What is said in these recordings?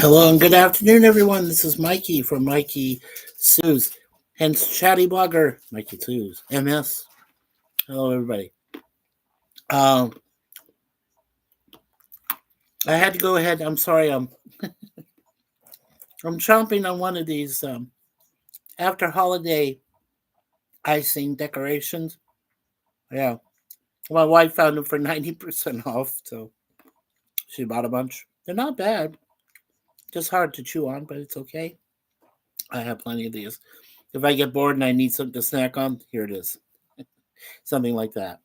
Hello and good afternoon, everyone. This is Mikey from Mikey Sue's, hence Chatty Blogger Mikey Sue's MS. Hello, everybody. Um, I had to go ahead. I'm sorry. I'm chomping on one of these after holiday icing decorations. Yeah, my wife found them for 90% off, so she bought a bunch. They're not bad, just hard to chew on, but it's okay. I have plenty of these. If I get bored and I need something to snack on, here it is. Something like that.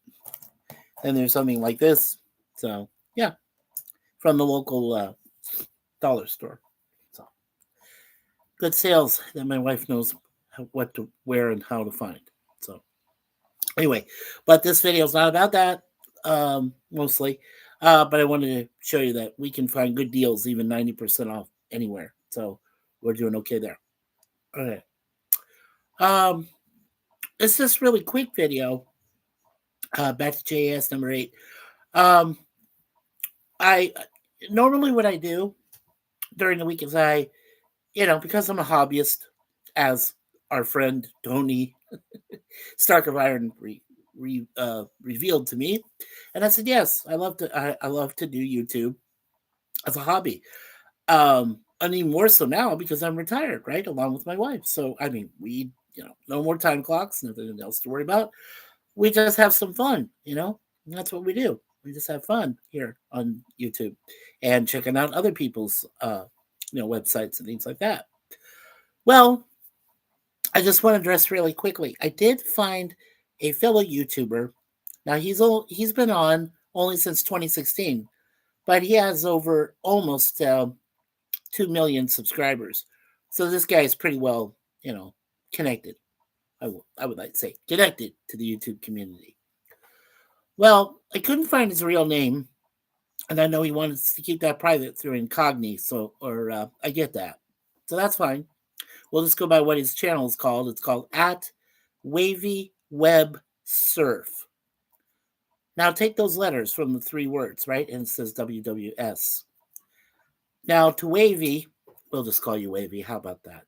And there's something like this. So, yeah, from the local dollar store. So, good sales that my wife knows what to wear and how to find. So, anyway, but this video is not about that mostly. But I wanted to show you that we can find good deals, even 90% off anywhere. So, we're doing okay there. Okay. It's this really quick video. Back to JS number 8. Um, I normally what I do during the week is because I'm a hobbyist, as our friend Tony Stark of Iron revealed to me, and I said yes, I love to do YouTube as a hobby. And even more so now because I'm retired, right, along with my wife. So I mean, we no more time clocks, nothing else to worry about. We just have some fun, and that's what we do. We just have fun here on YouTube and checking out other people's websites and things like that. Well, I just want to address really quickly. I did find a fellow YouTuber. Now he's been on only since 2016, but he has over almost 2 million subscribers. So this guy is pretty well, connected. I would like to say connected to the YouTube community. Well, I couldn't find his real name, and I know he wanted to keep that private through incognito. I get that, so that's fine. We'll just go by what his channel is called. It's called at Wavy Web Surf. Now take those letters from the 3 words, right? And it says WWS. Now to Wavy, we'll just call you Wavy. How about that?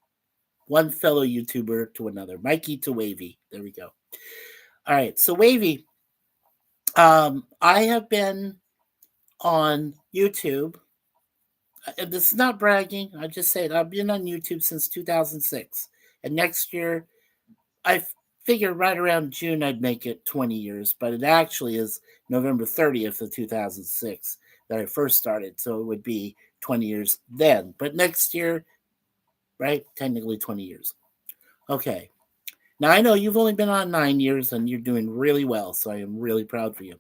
One fellow YouTuber to another. Mikey to Wavy. There we go. All right. So Wavy, I have been on YouTube. This is not bragging. I just said I've been on YouTube since 2006. And next year, I figured right around June I'd make it 20 years, but it actually is November 30th of 2006 that I first started. So it would be 20 years then. But next year, right, technically 20 years. Okay. Now I know you've only been on 9 years and you're doing really well. So I am really proud for you.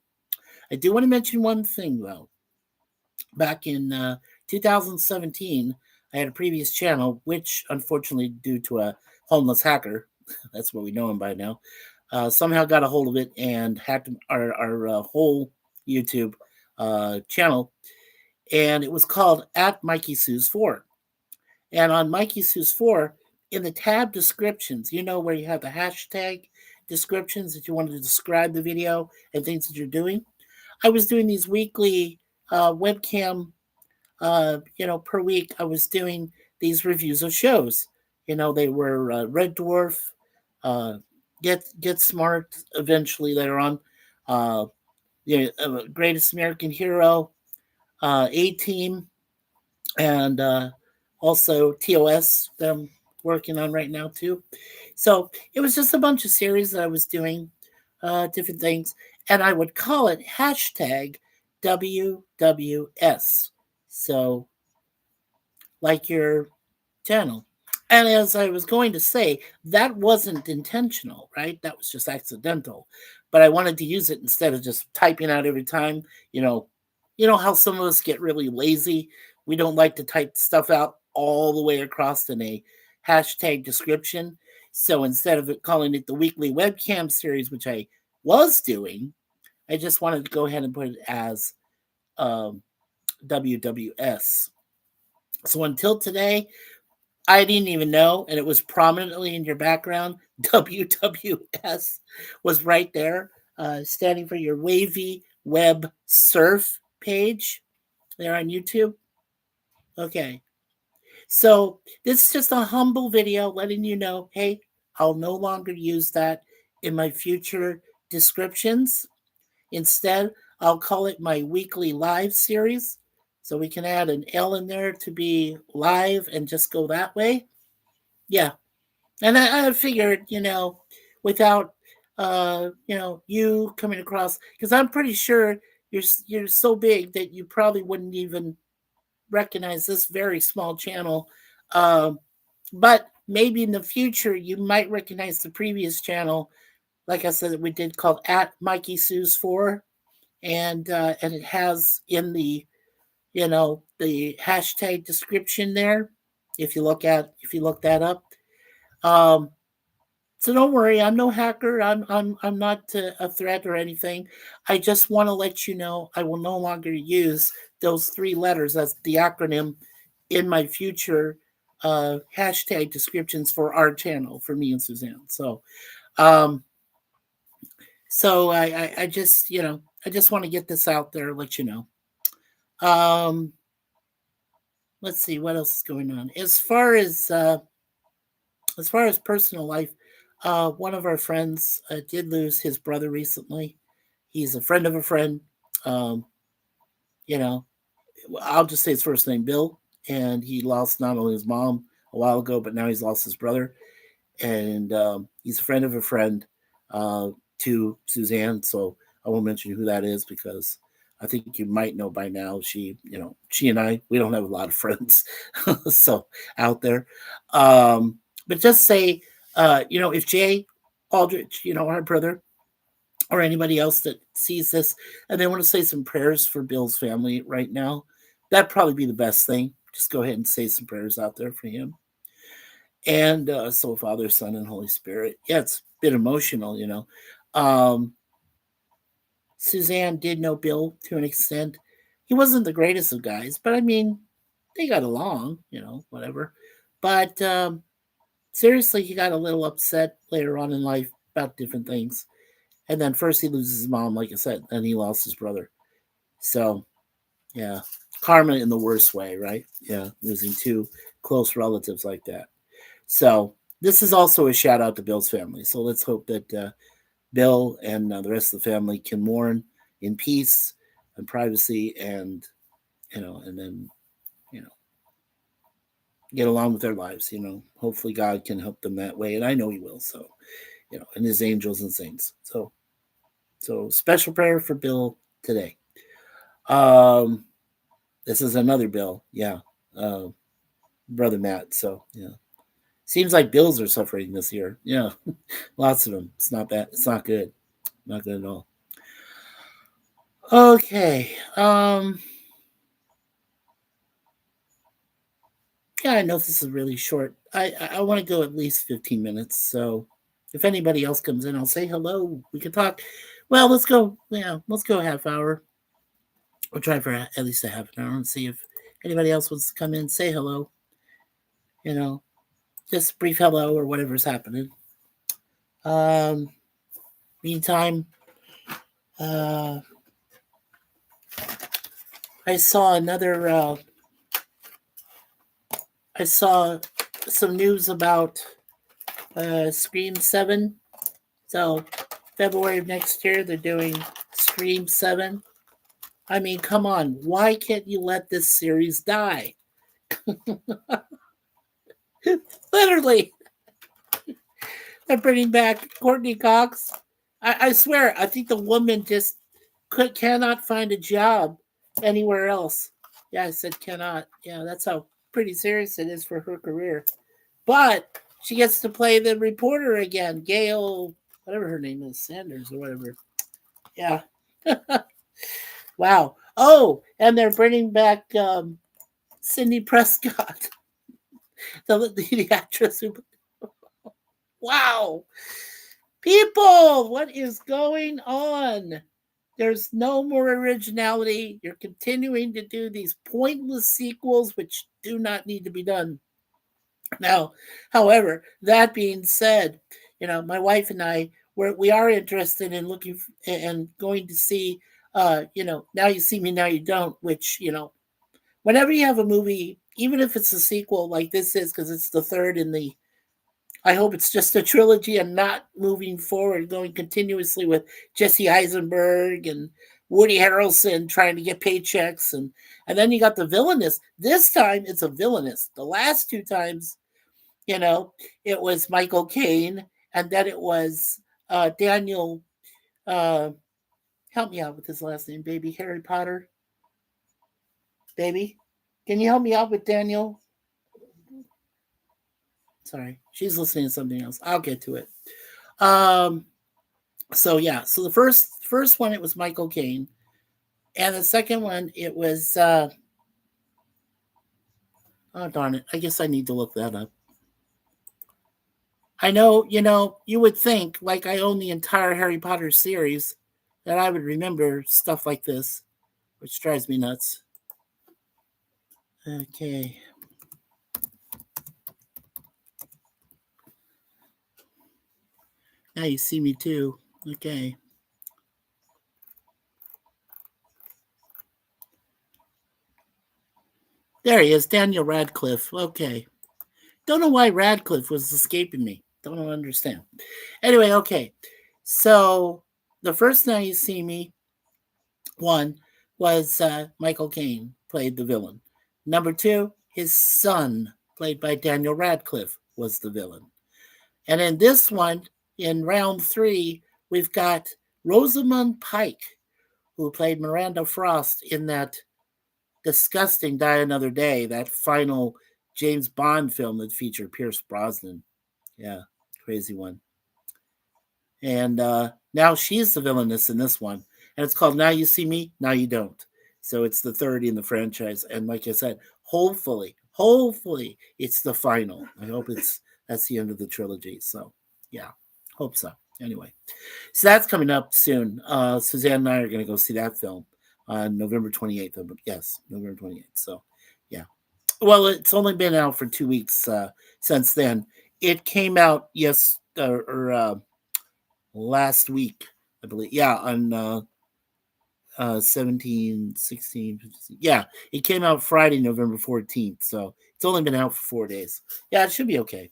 I do want to mention one thing, though. Back in 2017, I had a previous channel, which unfortunately, due to a homeless hacker, that's what we know him by now, somehow got a hold of it and hacked our whole YouTube channel. And it was called at Mikey Sue's 4. And on Mikey Sue's 4, in the tab descriptions, where you have the hashtag descriptions that you wanted to describe the video and things that you're doing. I was doing these weekly webcam, per week. I was doing these reviews of shows. They were Red Dwarf, Get Smart. Eventually, later on, Greatest American Hero, A-Team, and also TOS that I'm working on right now too. So it was just a bunch of series that I was doing, different things, and I would call it hashtag WWS. So, like your channel. And as I was going to say, that wasn't intentional, right? That was just accidental. But I wanted to use it instead of just typing out every time. How some of us get really lazy. We don't like to type stuff out all the way across in a hashtag description. So instead of calling it the weekly webcam series, which I was doing, I just wanted to go ahead and put it as WWS. So until today, I didn't even know, and it was prominently in your background. WWS was right there, standing for your Wavy Web Surf page there on YouTube. Okay. So this is just a humble video letting you know, hey, I'll no longer use that in my future descriptions. Instead, I'll call it my weekly live series. So we can add an L in there to be live and just go that way. Yeah. And I figured, without you coming across, because I'm pretty sure you're so big that you probably wouldn't even recognize this very small channel. Um, but maybe in the future you might recognize the previous channel, like I said, that we did called at Mikey Sue's 4, and it has in the hashtag description there. If you look that up, um, so don't worry, I'm no hacker. I'm not a threat or anything. I just want to let you know I will no longer use those 3 letters as the acronym in my future hashtag descriptions for our channel for me and Suzanne. Um, so I just I just want to get this out there, let you know. Um, let's see what else is going on as far as personal life. One of our friends did lose his brother recently. He's a friend of a friend. Um, you know, I'll just say his first name, Bill, and he lost not only his mom a while ago, but now he's lost his brother. And he's a friend of a friend to Suzanne. So I won't mention who that is because I think you might know by now. She and I, we don't have a lot of friends, so out there. Um, but just say, if Jay Aldrich, our brother, or anybody else that sees this and they want to say some prayers for Bill's family right now, that'd probably be the best thing. Just go ahead and say some prayers out there for him. And so, Father, Son, and Holy Spirit. Yeah, it's a bit emotional. Um, Suzanne did know Bill to an extent. He wasn't the greatest of guys, but I mean, they got along, whatever. But seriously, he got a little upset later on in life about different things. And then first he loses his mom, like I said, then he lost his brother. So, yeah, karma in the worst way, right? Yeah, losing 2 close relatives like that. So, this is also a shout out to Bill's family. So, let's hope that Bill and the rest of the family can mourn in peace and privacy and then, you know, get along with their lives. Hopefully God can help them that way. And I know he will. So, and his angels and saints. So special prayer for Bill today. Um, this is another Bill. Yeah. Uh, Brother Matt. So, yeah. Seems like bills are suffering this year. Yeah. Lots of them. It's not bad. It's not good. Not good at all. Okay. Yeah, I know this is really short. I want to go at least 15 minutes. So if anybody else comes in, I'll say hello. We can talk. Well, let's go. Yeah, let's go a half hour. We'll try for at least a half an hour and see if anybody else wants to come in, say hello. You know, just brief hello or whatever's happening. Um, Meantime, uh, I saw another. I saw some news about Scream 7. So February of next year, they're doing Scream 7. I mean, come on. Why can't you let this series die? Literally. They're bringing back Courtney Cox. I swear, I think the woman just cannot find a job anywhere else. Yeah, I said cannot. Yeah, that's how pretty serious it is for her career. But she gets to play the reporter again, Gail, whatever her name is, Sanders or whatever. Yeah. Wow. Oh, and they're bringing back Cindy Prescott, the actress who. Wow. People, what is going on? There's no more originality. You're continuing to do these pointless sequels, which do not need to be done. Now, however, that being said, my wife and we are interested in looking and going to see, Now You See Me, Now You Don't, which, whenever you have a movie even if it's a sequel like this is, because it's the third in the. I hope it's just a trilogy and not moving forward, going continuously with Jesse Eisenberg and Woody Harrelson trying to get paychecks, and then you got the villainous. This time it's a villainous. The last two times, it was Michael Caine, and then it was Daniel. Uh, Help me out with his last name, baby. Harry Potter, baby. Can you help me out with Daniel? Sorry, she's listening to something else. I'll get to it. Um, so yeah, so the first one it was Michael Caine, and the second one it was oh darn it, I guess I need to look that up. I know, you would think like I own the entire Harry Potter series that I would remember stuff like this, which drives me nuts. Okay. Now you see me too. Okay. There he is, Daniel Radcliffe. Okay. Don't know why Radcliffe was escaping me. Don't understand. Anyway, okay. So the first Now You See Me one was Michael Caine played the villain. Number two, his son, played by Daniel Radcliffe, was the villain. And in this one, in round three, we've got Rosamund Pike, who played Miranda Frost in that disgusting Die Another Day, that final James Bond film that featured Pierce Brosnan. Yeah, crazy one. And now she's the villainess in this one. And it's called Now You See Me, Now You Don't. So it's the third in the franchise. And like I said, hopefully, it's the final. I hope that's the end of the trilogy. So yeah, hope so. Anyway, so that's coming up soon. Suzanne and I are going to go see that film on November 28th. Yes, November 28th. So yeah. Well, it's only been out for 2 weeks since then. It came out last week, I believe. Yeah, on 17, 16, 15. Yeah, it came out Friday, November 14th. So it's only been out for 4 days. Yeah, it should be okay.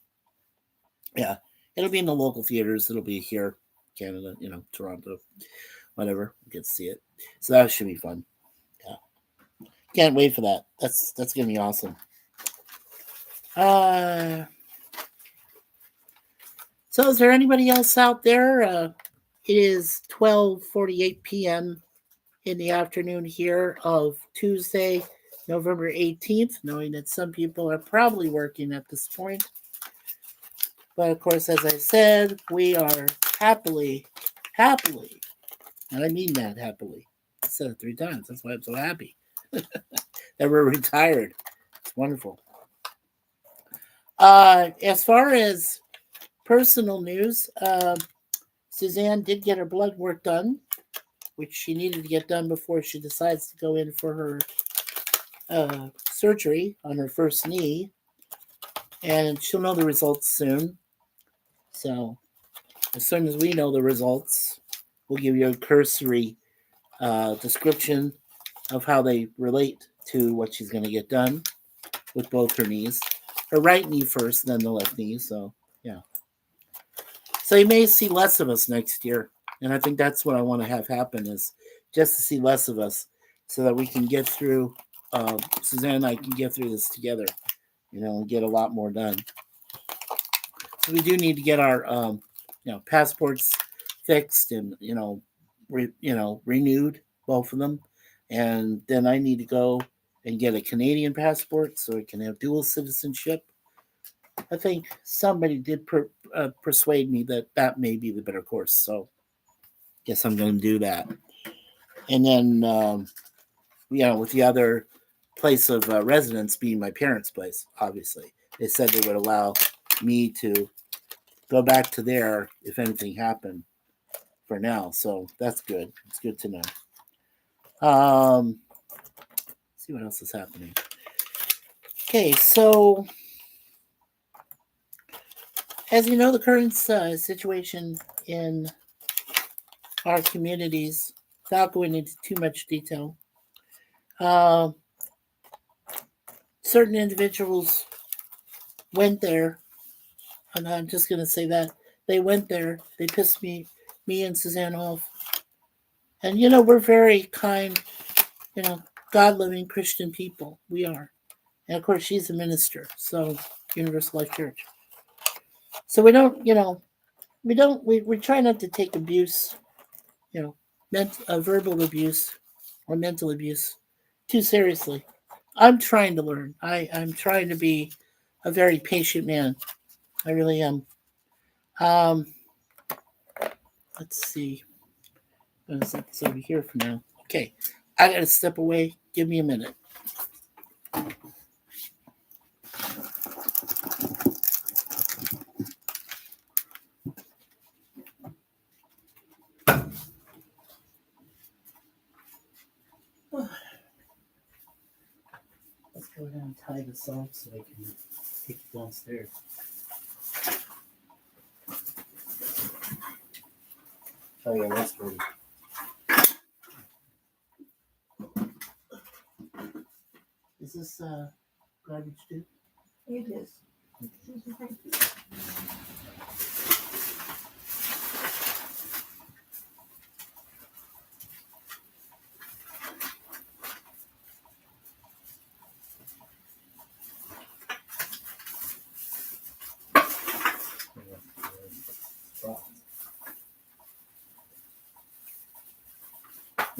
Yeah, it'll be in the local theaters. It'll be here, Canada, Toronto, whatever. We get to see it. So that should be fun. Yeah, can't wait for that. That's gonna be awesome. So is there anybody else out there? It is 12:48 p.m. in the afternoon here of Tuesday, November 18th, knowing that some people are probably working at this point. But of course, as I said, we are happily, and I mean that happily. I said it 3 times. That's why I'm so happy that we're retired. It's wonderful. As far as personal news, Suzanne did get her blood work done, which she needed to get done before she decides to go in for her surgery on her first knee. And she'll know the results soon. So as soon as we know the results, we'll give you a cursory description of how they relate to what she's going to get done with both her knees. Her right knee first, then the left knee. So, yeah. So you may see less of us next year. And I think that's what I want to have happen is just to see less of us so that we can get through, Suzanne and I can get through this together, and get a lot more done. So we do need to get our, passports fixed and, renewed, both of them. And then I need to go and get a Canadian passport so I can have dual citizenship. I think somebody did persuade me that may be the better course. So guess I'm going to do that. And then, with the other place of residence being my parents' place, obviously. They said they would allow me to go back to there if anything happened for now. So that's good. It's good to know. See what else is happening. Okay, so as you know, the current situation in our communities, without going into too much detail, certain individuals went there, and I'm just going to say that they went there. They pissed me and Suzanne off. And we're very kind, God-loving Christian people. We are, and of course, she's a minister, so Universal Life Church. So we don't, we try not to take abuse, verbal abuse or mental abuse too seriously. I'm trying to learn. I'm trying to be a very patient man. I really am. Um, let's see. I'm gonna set this over here for now. Okay, I gotta step away. Give me a minute. Let's go down and tie this off so I can take it downstairs. Oh yeah, that's ready. Is this garbage too? It is. Thank you.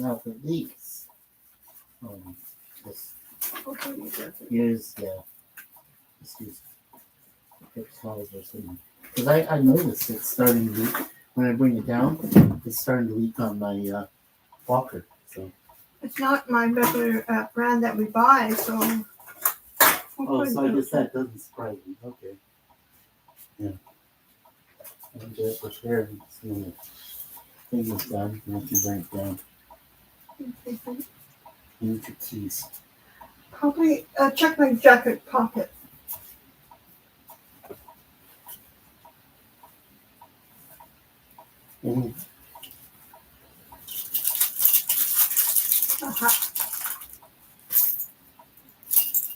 Now for these, just use just use paper towels or something. Because I noticed it's starting to leak when I bring it down. It's starting to leak on my walker. So. It's not my regular brand that we buy, so. So I guess that doesn't surprise me. Okay. Yeah. I'll do it for sure. Thing is done. You have to bring it down. Okay. You need your keys. Probably check my jacket pocket. Mm-hmm.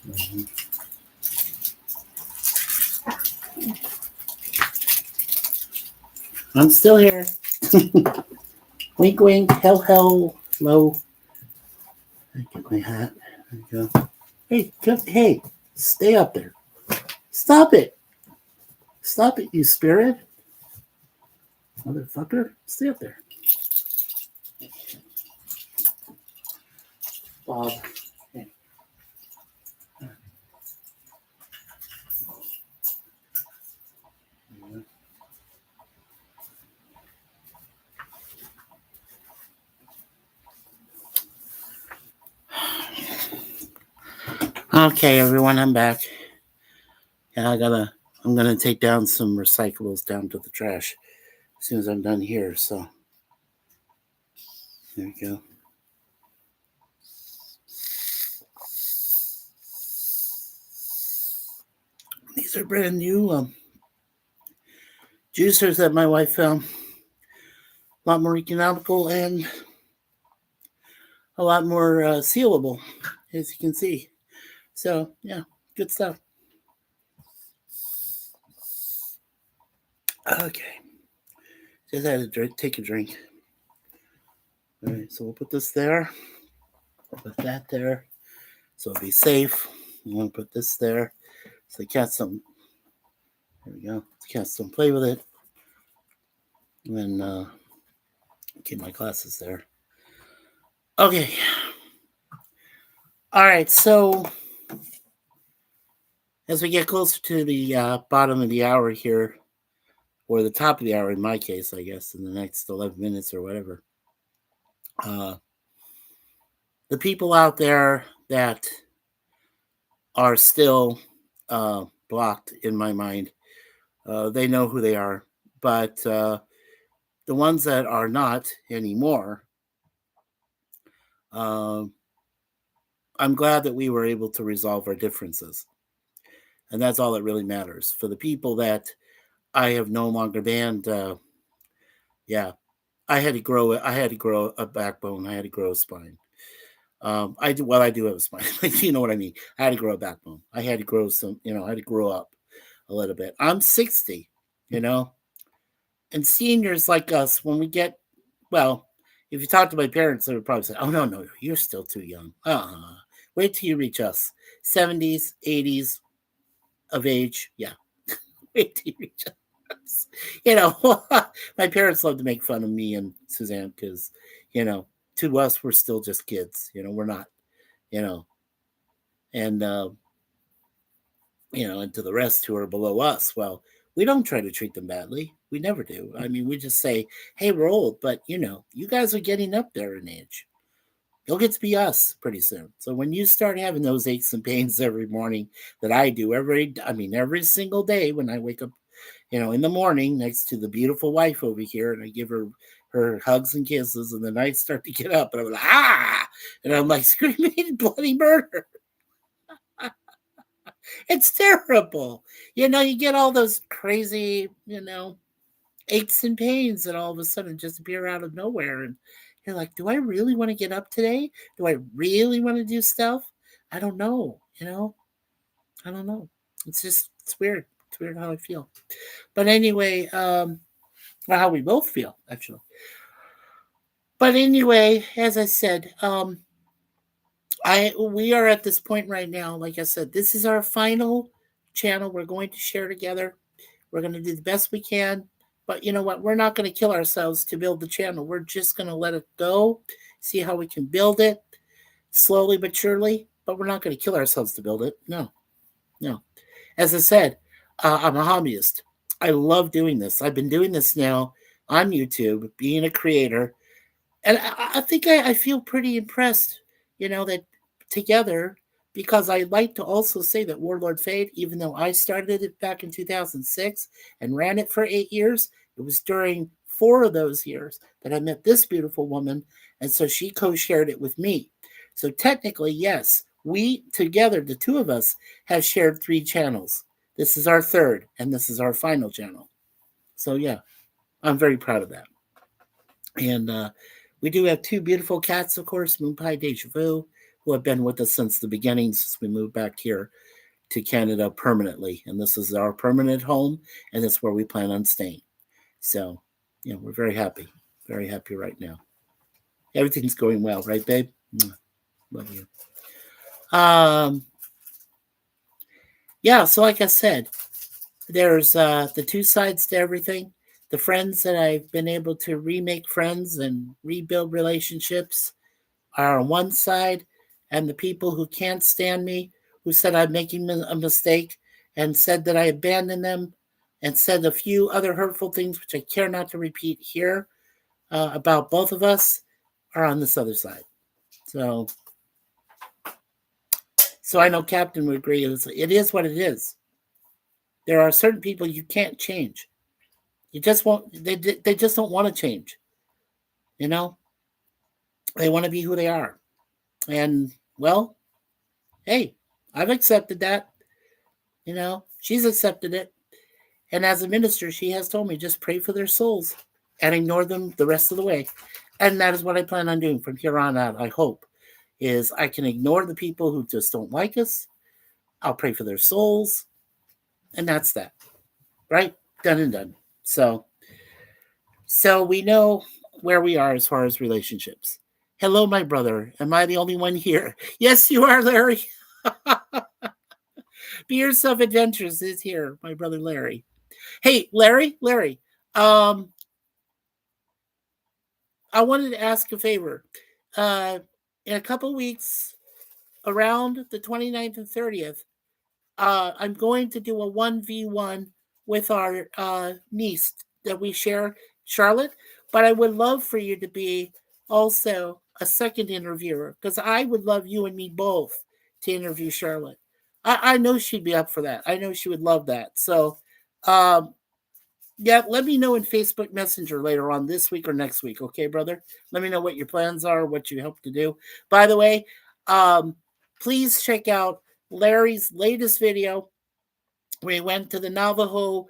Mm-hmm. I'm still here. Wink, wink. Hell, hell, low. I get my hat. There you go. Hey, stay up there. Stop it. Stop it, you spirit. Motherfucker. Stay up there. Bob. Hey. Okay, everyone, I'm back. And I'm gonna take down some recyclables down to the trash as soon as I'm done here. So there we go. These are brand new juicers that my wife found. A lot more economical and a lot more sealable, as you can see. So yeah, good stuff. Okay, just had to take a drink. All right, so we'll put this there. We'll put that there, so it'll be safe. I'm gonna put this there, so the cats don't. There we go. The cats don't play with it. And then keep my glasses there. Okay. All right, so as we get closer to the bottom of the hour here, or the top of the hour in my case, I guess, in the next 11 minutes or whatever, the people out there that are still blocked in my mind, they know who they are. But the ones that are not anymore, I'm glad that we were able to resolve our differences. And that's all that really matters. For the people that I have no longer banned, yeah, I had to grow a backbone. I had to grow a spine. I do well. I do have a spine, but you know what I mean. I had to grow a backbone. I had to grow some. I had to grow up a little bit. I'm 60. You know, and seniors like us, when we get well, if you talk to my parents, they would probably say, "Oh no, you're still too young. Wait till you reach us, 70s, 80s of age. Yeah, wait till you reach us." You know, my parents love to make fun of me and Suzanne because, to us we're still just kids. We're not. You know, and and to the rest who are below us, well, we don't try to treat them badly. We never do. I mean, we just say, "Hey, we're old, but you guys are getting up there in age. You'll get to be us pretty soon." So when you start having those aches and pains every morning that I do every single day when I wake up, in the morning next to the beautiful wife over here, and I give her hugs and kisses, and then I start to get up, and I'm like, and I'm like screaming bloody murder. It's terrible. You get all those crazy, aches and pains that all of a sudden just appear out of nowhere. And you're like, do I really want to get up today? Do I really want to do stuff? I don't know. I don't know. It's weird. It's weird how I feel. But anyway, or how we both feel, actually. But anyway, as I said, we are at this point right now. Like I said, this is our final channel we're going to share together. We're going to do the best we can. But you know what? We're not going to kill ourselves to build the channel. We're just going to let it go, see how we can build it slowly but surely. But we're not going to kill ourselves to build it. No, no. As I said, I'm a hobbyist. I love doing this. I've been doing this now on YouTube, being a creator, and I think I feel pretty impressed, that together, because I like to also say that Warlord Fade, even though I started it back in 2006 and ran it for 8 years, it was during 4 of those years that I met this beautiful woman, and so she co-shared it with me. So technically, yes, we together, the two of us, have shared 3 channels. This is our third, and this is our final channel. So yeah, I'm very proud of that. And we do have 2 beautiful cats, of course, Moon Pie Deja Vu, who have been with us since the beginning, since we moved back here to Canada permanently. And this is our permanent home, and that's where we plan on staying. So, we're very happy right now. Everything's going well, right, babe? Love you. Yeah, so like I said, there's the 2 sides to everything. The friends that I've been able to remake friends and rebuild relationships are on one side, and the people who can't stand me, who said I'm making a mistake, and said that I abandoned them, and said a few other hurtful things, which I care not to repeat here, about both of us, are on this other side. So I know Captain would agree. It is what it is. There are certain people you can't change. You just won't. They just don't want to change. They want to be who they are. And well, hey, I've accepted that. She's accepted it. And as a minister, she has told me just pray for their souls and ignore them the rest of the way. And that is what I plan on doing from here on out, I hope, is I can ignore the people who just don't like us. I'll pray for their souls. And that's that. Right? Done and done. So we know where we are as far as relationships. Hello, my brother. Am I the only one here? Yes, you are, Larry. Be Yourself Adventures is here, my brother Larry. Hey, Larry, um, I wanted to ask a favor. In a couple weeks, around the 29th and 30th, I'm going to do a 1v1 with our niece that we share, Charlotte. But I would love for you to be also a second interviewer, because I would love you and me both to interview Charlotte. I know she'd be up for that. I know she would love that. So, yeah, let me know in Facebook Messenger later on this week or next week. Okay, brother? Let me know what your plans are, what you hope to do. By the way, please check out Larry's latest video where he went to the Navajo,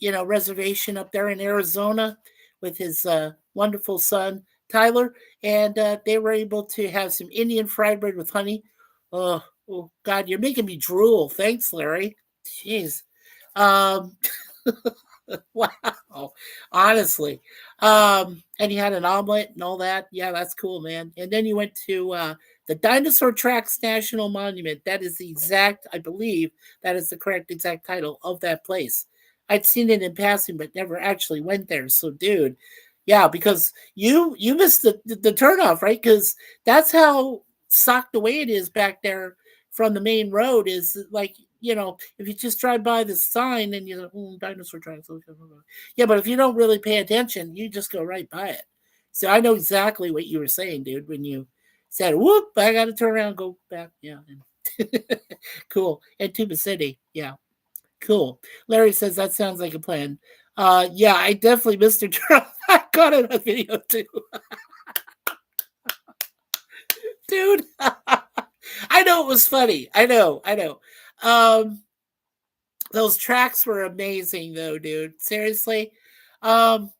reservation up there in Arizona with his wonderful son, Tyler, and they were able to have some Indian fried bread with honey. Oh God, you're making me drool. Thanks, Larry. Jeez. Um, wow. Honestly. And you had an omelet and all that. Yeah, that's cool, man. And then you went to the Dinosaur Tracks National Monument. That is the exact, I believe, that is the correct exact title of that place. I'd seen it in passing, but never actually went there. So, dude, yeah, because you missed the turnoff, right? Because that's how socked away it is back there from the main road. Is like, if you just drive by the sign and you're like, dinosaur tracks. Yeah, but if you don't really pay attention, you just go right by it. So I know exactly what you were saying, dude, when you said, whoop, I got to turn around and go back. Yeah. Cool. And Tuba City. Yeah. Cool. Larry says that sounds like a plan. Yeah, I definitely missed a turn. I got it on video too. Dude. I know it was funny. I know. Um, those tracks were amazing though, dude. Seriously. Um,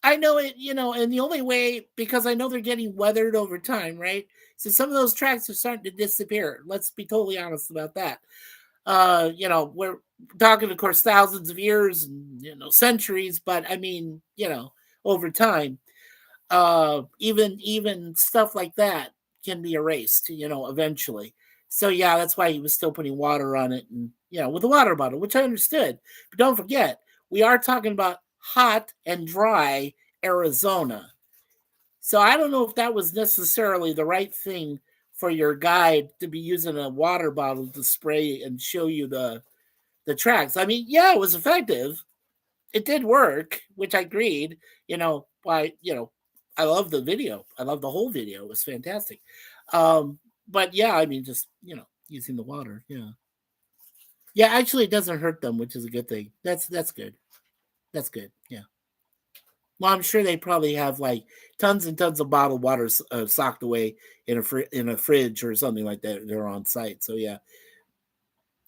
I know it, and the only way, because I know they're getting weathered over time, right? So some of those tracks are starting to disappear. Let's be totally honest about that. We're talking, of course, thousands of years and centuries, but I mean, over time, even stuff like that can be erased, eventually. So yeah, that's why he was still putting water on it, and with a water bottle, which I understood. But don't forget, we are talking about hot and dry Arizona. So I don't know if that was necessarily the right thing for your guide to be using a water bottle to spray and show you the tracks. I mean, yeah, it was effective. It did work, which I agreed. Why, I love the video. I love the whole video. It was fantastic. But yeah, I mean, just using the water. Yeah, yeah. Actually, it doesn't hurt them, which is a good thing. That's good. That's good. Yeah. Well, I'm sure they probably have like tons and tons of bottled water socked away in a fridge or something like that. They're on site, so yeah,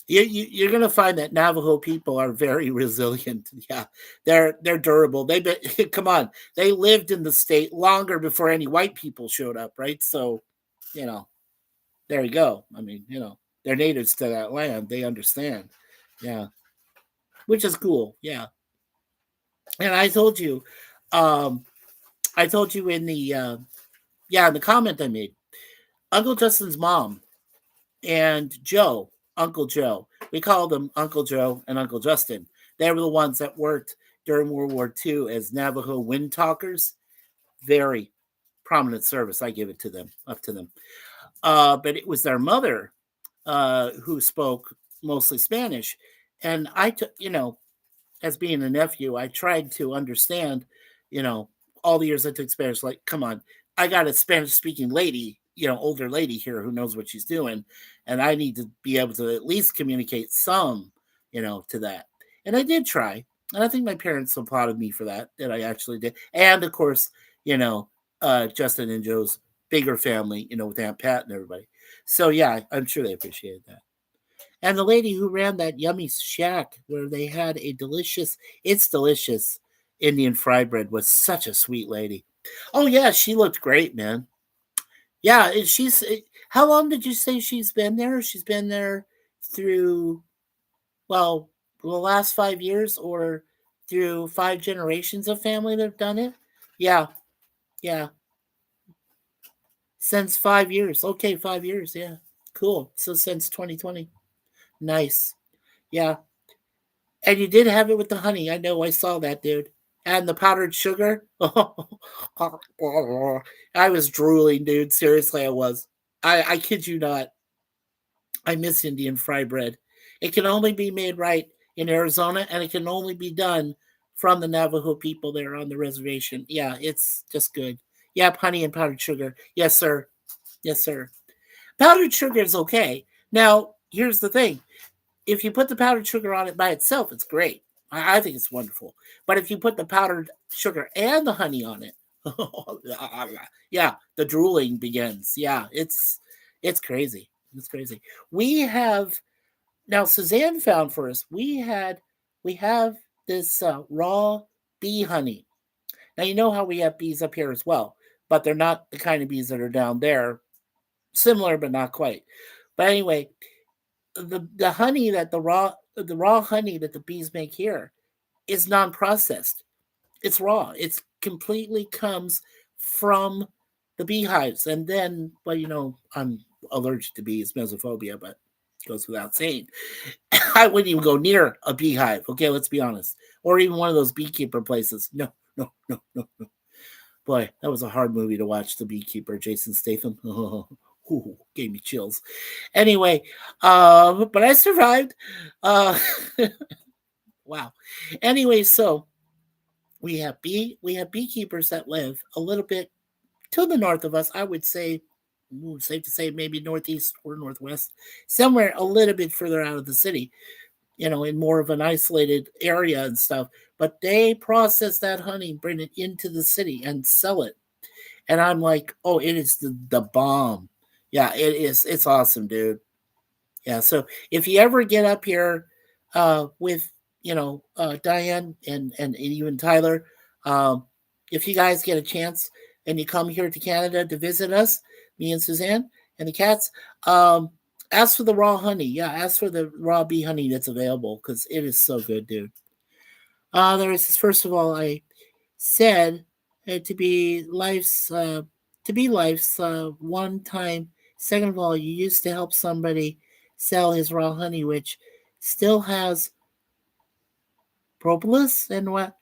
you're gonna find that Navajo people are very resilient. Yeah, they're durable. They been come on, they lived in the state longer before any white people showed up, right? So, you know, there you go. I mean, they're natives to that land. They understand. Yeah, which is cool. Yeah, and um, I told you in the in the comment I made, Uncle Justin's mom and Joe, Uncle Joe. We called them Uncle Joe and Uncle Justin. They were the ones that worked during World War II as Navajo wind talkers. Very prominent service. I give it to them, up to them. But it was their mother who spoke mostly Spanish. And I took, as being a nephew, I tried to understand, you know, all the years I took Spanish. Like, come on, I got a Spanish speaking lady, older lady here who knows what she's doing, and I need to be able to at least communicate some, to that. And I did try, and I think my parents applauded me for that. That I actually did, and of course, Justin and Joe's bigger family, with Aunt Pat and everybody. So yeah, I'm sure they appreciated that. And the lady who ran that yummy shack where they had it's delicious Indian fried bread was such a sweet lady. Oh yeah, she looked great, man. Yeah, how long did you say she's been there? She's been there through, well, the last 5 years, or through 5 generations of family that have done it? Yeah, yeah. Since 5 years. Okay, 5 years, yeah. Cool. So since 2020. Nice. Yeah. And you did have it with the honey. I know. I saw that, dude. And the powdered sugar. I was drooling, dude. Seriously, I was. I kid you not. I miss Indian fried bread. It can only be made right in Arizona, and it can only be done from the Navajo people there on the reservation. Yeah, it's just good. Yep, honey and powdered sugar. Yes, sir. Yes, sir. Powdered sugar is okay. Now, here's the thing: if you put the powdered sugar on it by itself, it's great. I think it's wonderful. But if you put the powdered sugar and the honey on it, yeah, the drooling begins. Yeah, it's crazy. It's crazy. We have now Suzanne found for us. We have this raw bee honey. Now you know how we have bees up here as well, but they're not the kind of bees that are down there. Similar, but not quite. But anyway, the honey that the raw honey that the bees make here is non-processed. It's raw. It's completely comes from the beehives. And then, well, I'm allergic to bees, mesophobia, but it goes without saying. I wouldn't even go near a beehive. Okay, let's be honest. Or even one of those beekeeper places. No, no, no, no, no. Boy, that was a hard movie to watch. The Beekeeper, Jason Statham. Ooh, gave me chills. Anyway, but I survived. Uh, wow. Anyway, so we have beekeepers that live a little bit to the north of us. I would say, safe to say, maybe northeast or northwest, somewhere a little bit further out of the city. In more of an isolated area and stuff. But they process that honey, bring it into the city, and sell it. And I'm like, oh, it is the bomb. Yeah, it is. It's awesome, dude. Yeah. So if you ever get up here with Diane and even Tyler, um, if you guys get a chance and you come here to Canada to visit us, me and Suzanne and the cats, ask for the raw honey. Yeah, ask for the raw bee honey that's available because it is so good, dude. There is this. First of all, I said to be life's one time. Second of all, you used to help somebody sell his raw honey, which still has propolis and what?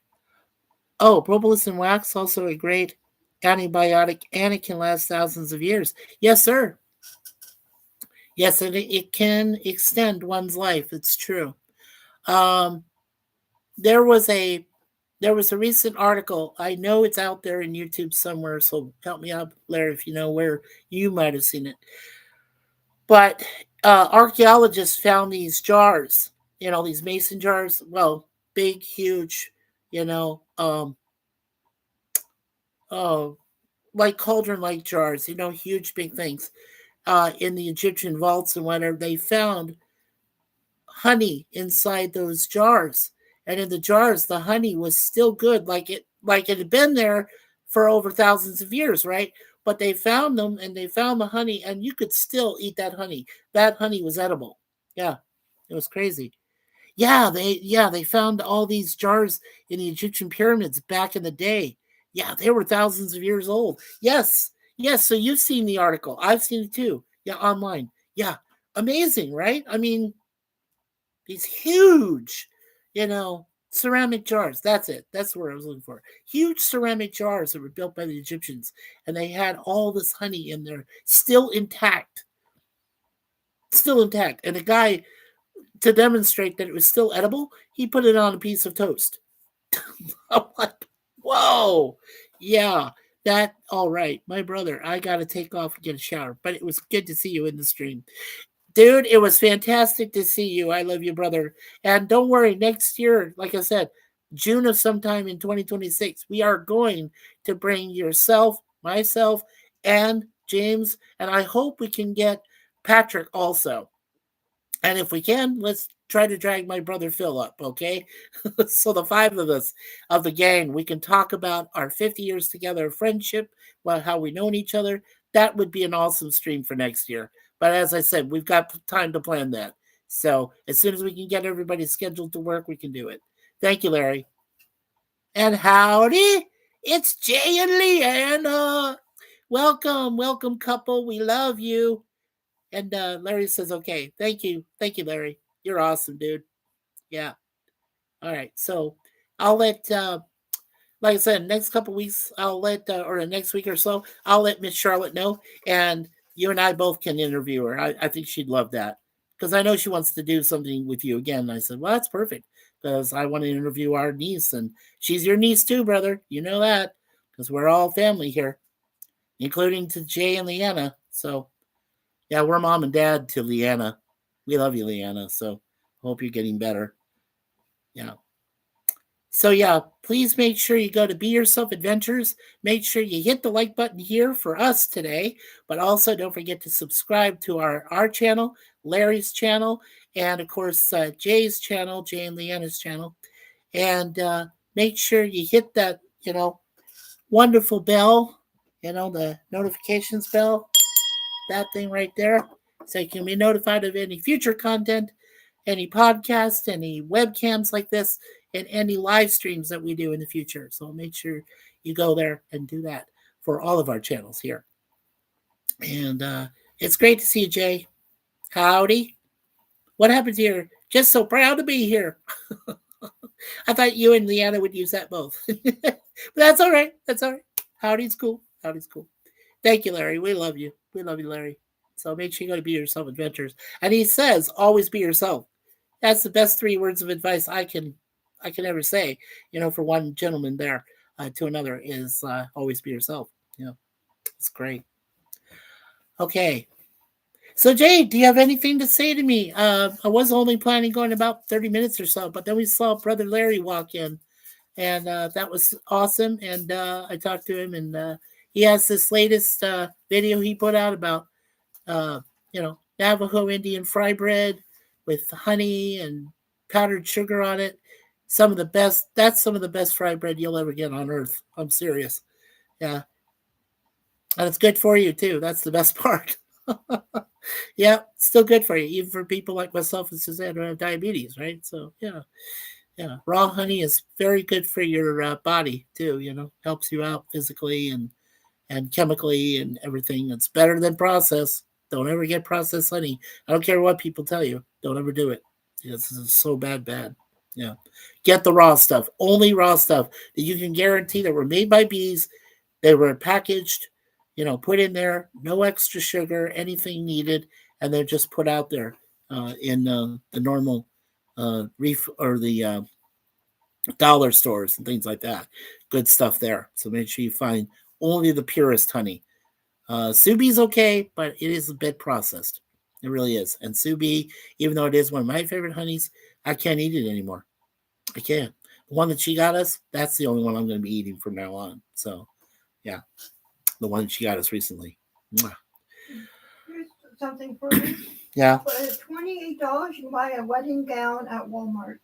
Oh, propolis and wax, also a great antibiotic, and it can last thousands of years. Yes, sir. Yes, and it can extend one's life. It's true. Um, there was a There was a recent article. I know it's out there in YouTube somewhere, so help me out, Larry, if you know where you might have seen it. But archaeologists found these jars, these mason jars. Well, big, huge, you know, um, oh, like cauldron-like jars, huge, big things. In the Egyptian vaults and whatever, they found honey inside those jars. And in the jars, the honey was still good, like it had been there for over thousands of years, right? But they found them and they found the honey, and you could still eat that honey. That honey was edible. Yeah, it was crazy. Yeah, they found all these jars in the Egyptian pyramids back in the day. Yeah, they were thousands of years old. Yes, yes. So you've seen the article. I've seen it too. Yeah, online. Yeah, amazing, right? I mean, these huge, ceramic jars. That's it. That's what I was looking for. Huge ceramic jars that were built by the Egyptians, and they had all this honey in there, still intact, still intact. And the guy, to demonstrate that it was still edible, he put it on a piece of toast. I'm like, whoa, yeah. That all right, my brother. I gotta take off and get a shower, but it was good to see you in the stream. Dude, it was fantastic to see you. I love you, brother. And don't worry, next year, like I said, June of sometime in 2026, we are going to bring yourself, myself, and James. And I hope we can get Patrick also. And if we can, let's try to drag my brother Phil up, okay? So the five of us of the gang, we can talk about our 50 years together of friendship, well, how we known each other. That would be an awesome stream for next year. But as I said, we've got time to plan that. So as soon as we can get everybody scheduled to work, we can do it. Thank you, Larry. And howdy, it's Jay and Leanna. Welcome, welcome, couple. We love you. And Larry says, okay, thank you. Thank you, Larry. You're awesome, dude. Yeah. All right. So I'll let, like I said, next couple weeks, I'll let, or the next week or so, I'll let Miss Charlotte know. And you and I both can interview her. I think she'd love that because I know she wants to do something with you again. And I said, well, that's perfect because I want to interview our niece. And she's your niece too, brother. You know that because we're all family here, including to Jay and Leanna. So, yeah, we're mom and dad to Leanna. We love you, Leanna. So hope you're getting better. Yeah. So yeah, please make sure you go to Be Yourself Adventures. Make sure you hit the like button here for us today, but also don't forget to subscribe to our channel, Larry's channel, and of course Jay's channel, Jay and Leanna's channel. And make sure you hit that, wonderful bell, the notifications bell, that thing right there. So you can be notified of any future content, any podcast, any webcams like this, and any live streams that we do in the future. So make sure you go there and do that for all of our channels here. And it's great to see you, Jay. Howdy. What happened here? Just so proud to be here. I thought you and Leanna would use that both. But that's all right. That's all right. Howdy's cool. Howdy's cool. Thank you, Larry. We love you. We love you, Larry. So make sure you go to Be Yourself Adventures. And he says, always be yourself. That's the best 3 words of advice I can ever say. For one gentleman there to another is always be yourself. It's great. Okay. So Jay, do you have anything to say to me? I was only planning going about 30 minutes or so, but then we saw Brother Larry walk in, and that was awesome. And I talked to him, and he has this latest video he put out about Navajo Indian fry bread with honey and powdered sugar on it. That's some of the best fry bread you'll ever get on earth. I'm serious. Yeah. And it's good for you too. That's the best part. Yeah, still good for you, even for people like myself and Suzanne who have diabetes, right? So yeah. Raw honey is very good for your body too. Helps you out physically and chemically and everything. It's better than processed. Don't ever get processed honey. I don't care what people tell you. Don't ever do it. This is so bad. Yeah. Get the raw stuff. Only raw stuff that you can guarantee that were made by bees. They were packaged, put in there, no extra sugar, anything needed, and they're just put out there in the normal reef or the dollar stores and things like that. Good stuff there. So make sure you find only the purest honey. Subi's okay, but it is a bit processed. It really is. And Subi, even though it is one of my favorite honeys, I can't eat it anymore. I can't. The one that she got us, that's the only one I'm going to be eating from now on. So, yeah, the one that she got us recently. Here's something for you. Yeah. For $28, you can buy a wedding gown at Walmart.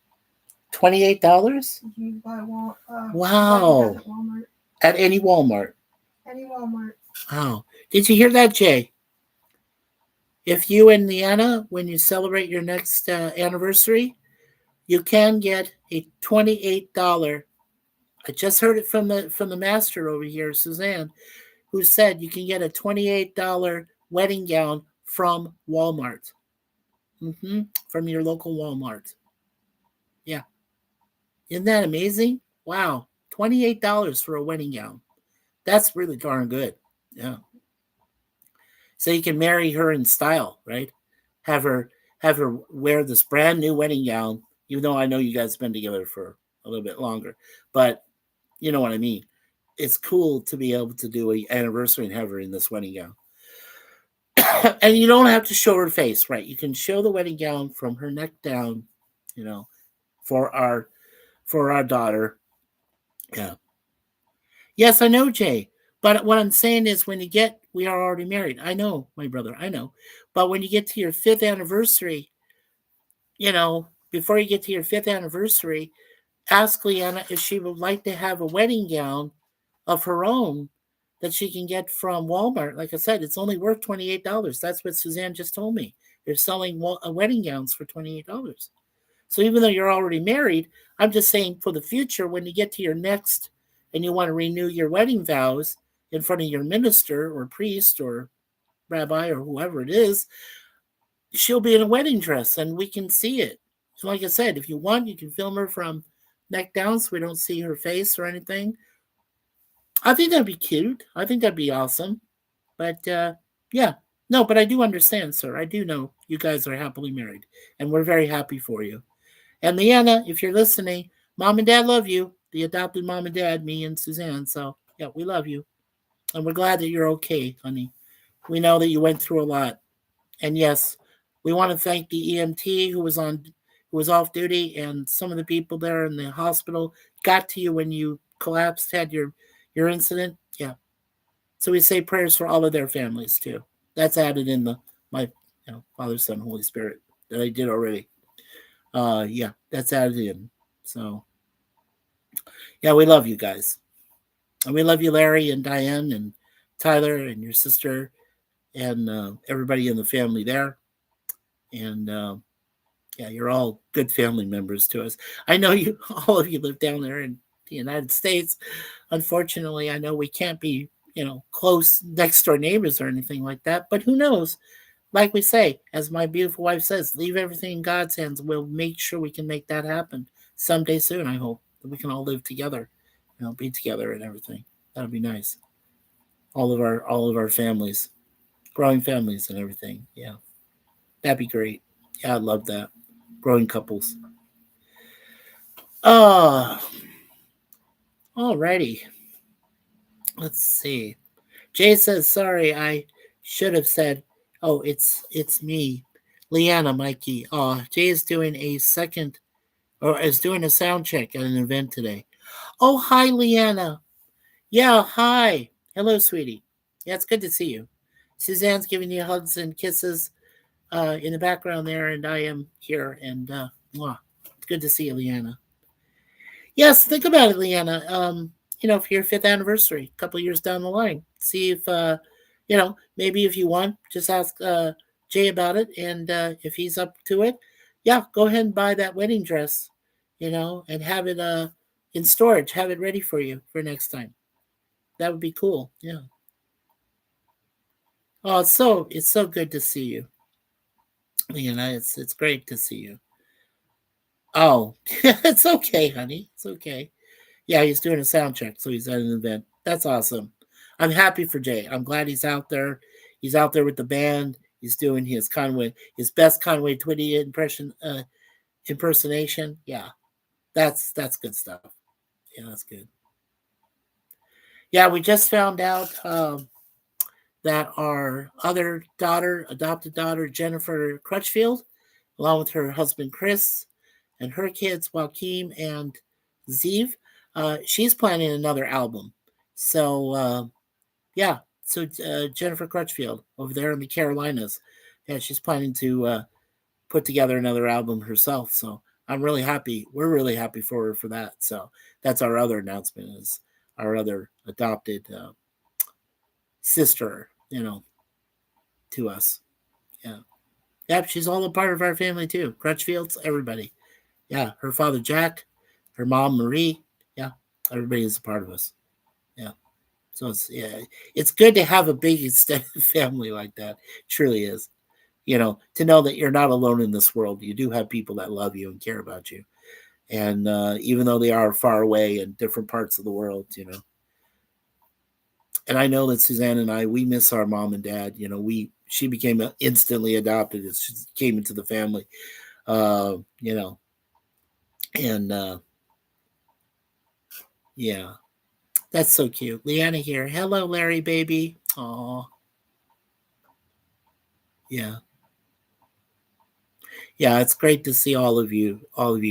$28? You buy wow. At Walmart. At any Walmart. Any Walmart. Wow. Did you hear that, Jay? If you and Leanna, when you celebrate your next anniversary, you can get a $28. I just heard it from the master over here, Suzanne, who said you can get a $28 wedding gown from Walmart. From your local Walmart. Yeah. Isn't that amazing? Wow. $28 for a wedding gown. That's really darn good. Yeah. So you can marry her in style, right? Have her wear this brand new wedding gown, even though I know you guys have been together for a little bit longer. But you know what I mean. It's cool to be able to do an anniversary and have her in this wedding gown. And you don't have to show her face, right? You can show the wedding gown from her neck down, for our daughter. Yeah. Yes, I know, Jay. But what I'm saying is we are already married. I know, my brother, I know. But when you get to your 5th anniversary, before you get to your 5th anniversary, ask Leanna if she would like to have a wedding gown of her own that she can get from Walmart. Like I said, it's only worth $28. That's what Suzanne just told me. They're selling wedding gowns for $28. So even though you're already married, I'm just saying for the future, when you get to your next and you want to renew your wedding vows in front of your minister or priest or rabbi or whoever it is, she'll be in a wedding dress and we can see it. So like I said, if you want, you can film her from neck down so we don't see her face or anything. I think that'd be cute. I think that'd be awesome. But yeah, no, but I do understand, sir. I do know you guys are happily married, and we're very happy for you. And Leanna, if you're listening, mom and dad love you. The adopted mom and dad, me and Suzanne. So yeah, we love you, and we're glad that you're okay, honey. We know that you went through a lot, and yes, we want to thank the EMT who was off duty, and some of the people there in the hospital got to you when you collapsed, had your incident. Yeah. So we say prayers for all of their families too. That's added in my Father, Son, Holy Spirit that I did already. Yeah, that's added in. So yeah, we love you guys. And we love you, Larry and Diane and Tyler and your sister and everybody in the family there. And yeah, you're all good family members to us. I know you, all of you live down there in the United States. Unfortunately, I know we can't be, close next door neighbors or anything like that. But who knows? Like we say, as my beautiful wife says, leave everything in God's hands. We'll make sure we can make that happen someday soon. I hope that we can all live together, be together and everything. That'd be nice. All of our families, growing families and everything. Yeah, that'd be great. Yeah, I'd love that. Growing couples. Oh, alrighty. Let's see. Jay says, "Sorry, I should have said. Oh, it's me, Leanna, Mikey. Oh, Jay is doing a second or is doing a sound check at an event today. Oh, hi, Leanna. Yeah, hi. Hello, sweetie. Yeah, it's good to see you. Suzanne's giving you hugs and kisses in the background there, and I am here. And mwah. It's good to see you, Leanna. Yes, think about it, Leanna. For your fifth anniversary, a couple years down the line, see if maybe if you want, just ask Jay about it, and if he's up to it, yeah, go ahead and buy that wedding dress, and have it in storage, have it ready for you for next time. That would be cool. Yeah. Oh, it's so good to see you. It's great to see you. Oh, it's okay, honey. It's okay. Yeah, he's doing a sound check, so he's at an event. That's awesome. I'm happy for Jay. I'm glad he's out there. He's out there with the band. He's doing his best Conway Twitty impersonation. Yeah, that's good stuff. Yeah, that's good. Yeah, we just found out that our other daughter, adopted daughter, Jennifer Crutchfield, along with her husband Chris and her kids, Joaquin and Zeev, she's planning another album. So, yeah, so Jennifer Crutchfield over there in the Carolinas, yeah, she's planning to put together another album herself. So I'm really happy. We're really happy for her for that. So that's our other announcement is our other adopted sister, to us. Yeah. Yep, she's all a part of our family too. Crutchfields, everybody. Yeah, her father Jack, her mom Marie. Yeah, everybody is a part of us. Yeah. So it's good to have a big extended family like that. It truly is. To know that you're not alone in this world. You do have people that love you and care about you. And even though they are far away in different parts of the world. And I know that Suzanne and I, we miss our mom and dad. She became instantly adopted as she came into the family. Uh, you know, and yeah, that's so cute. Leanna here. Hello, Larry, baby. Aw, yeah, yeah. It's great to see all of you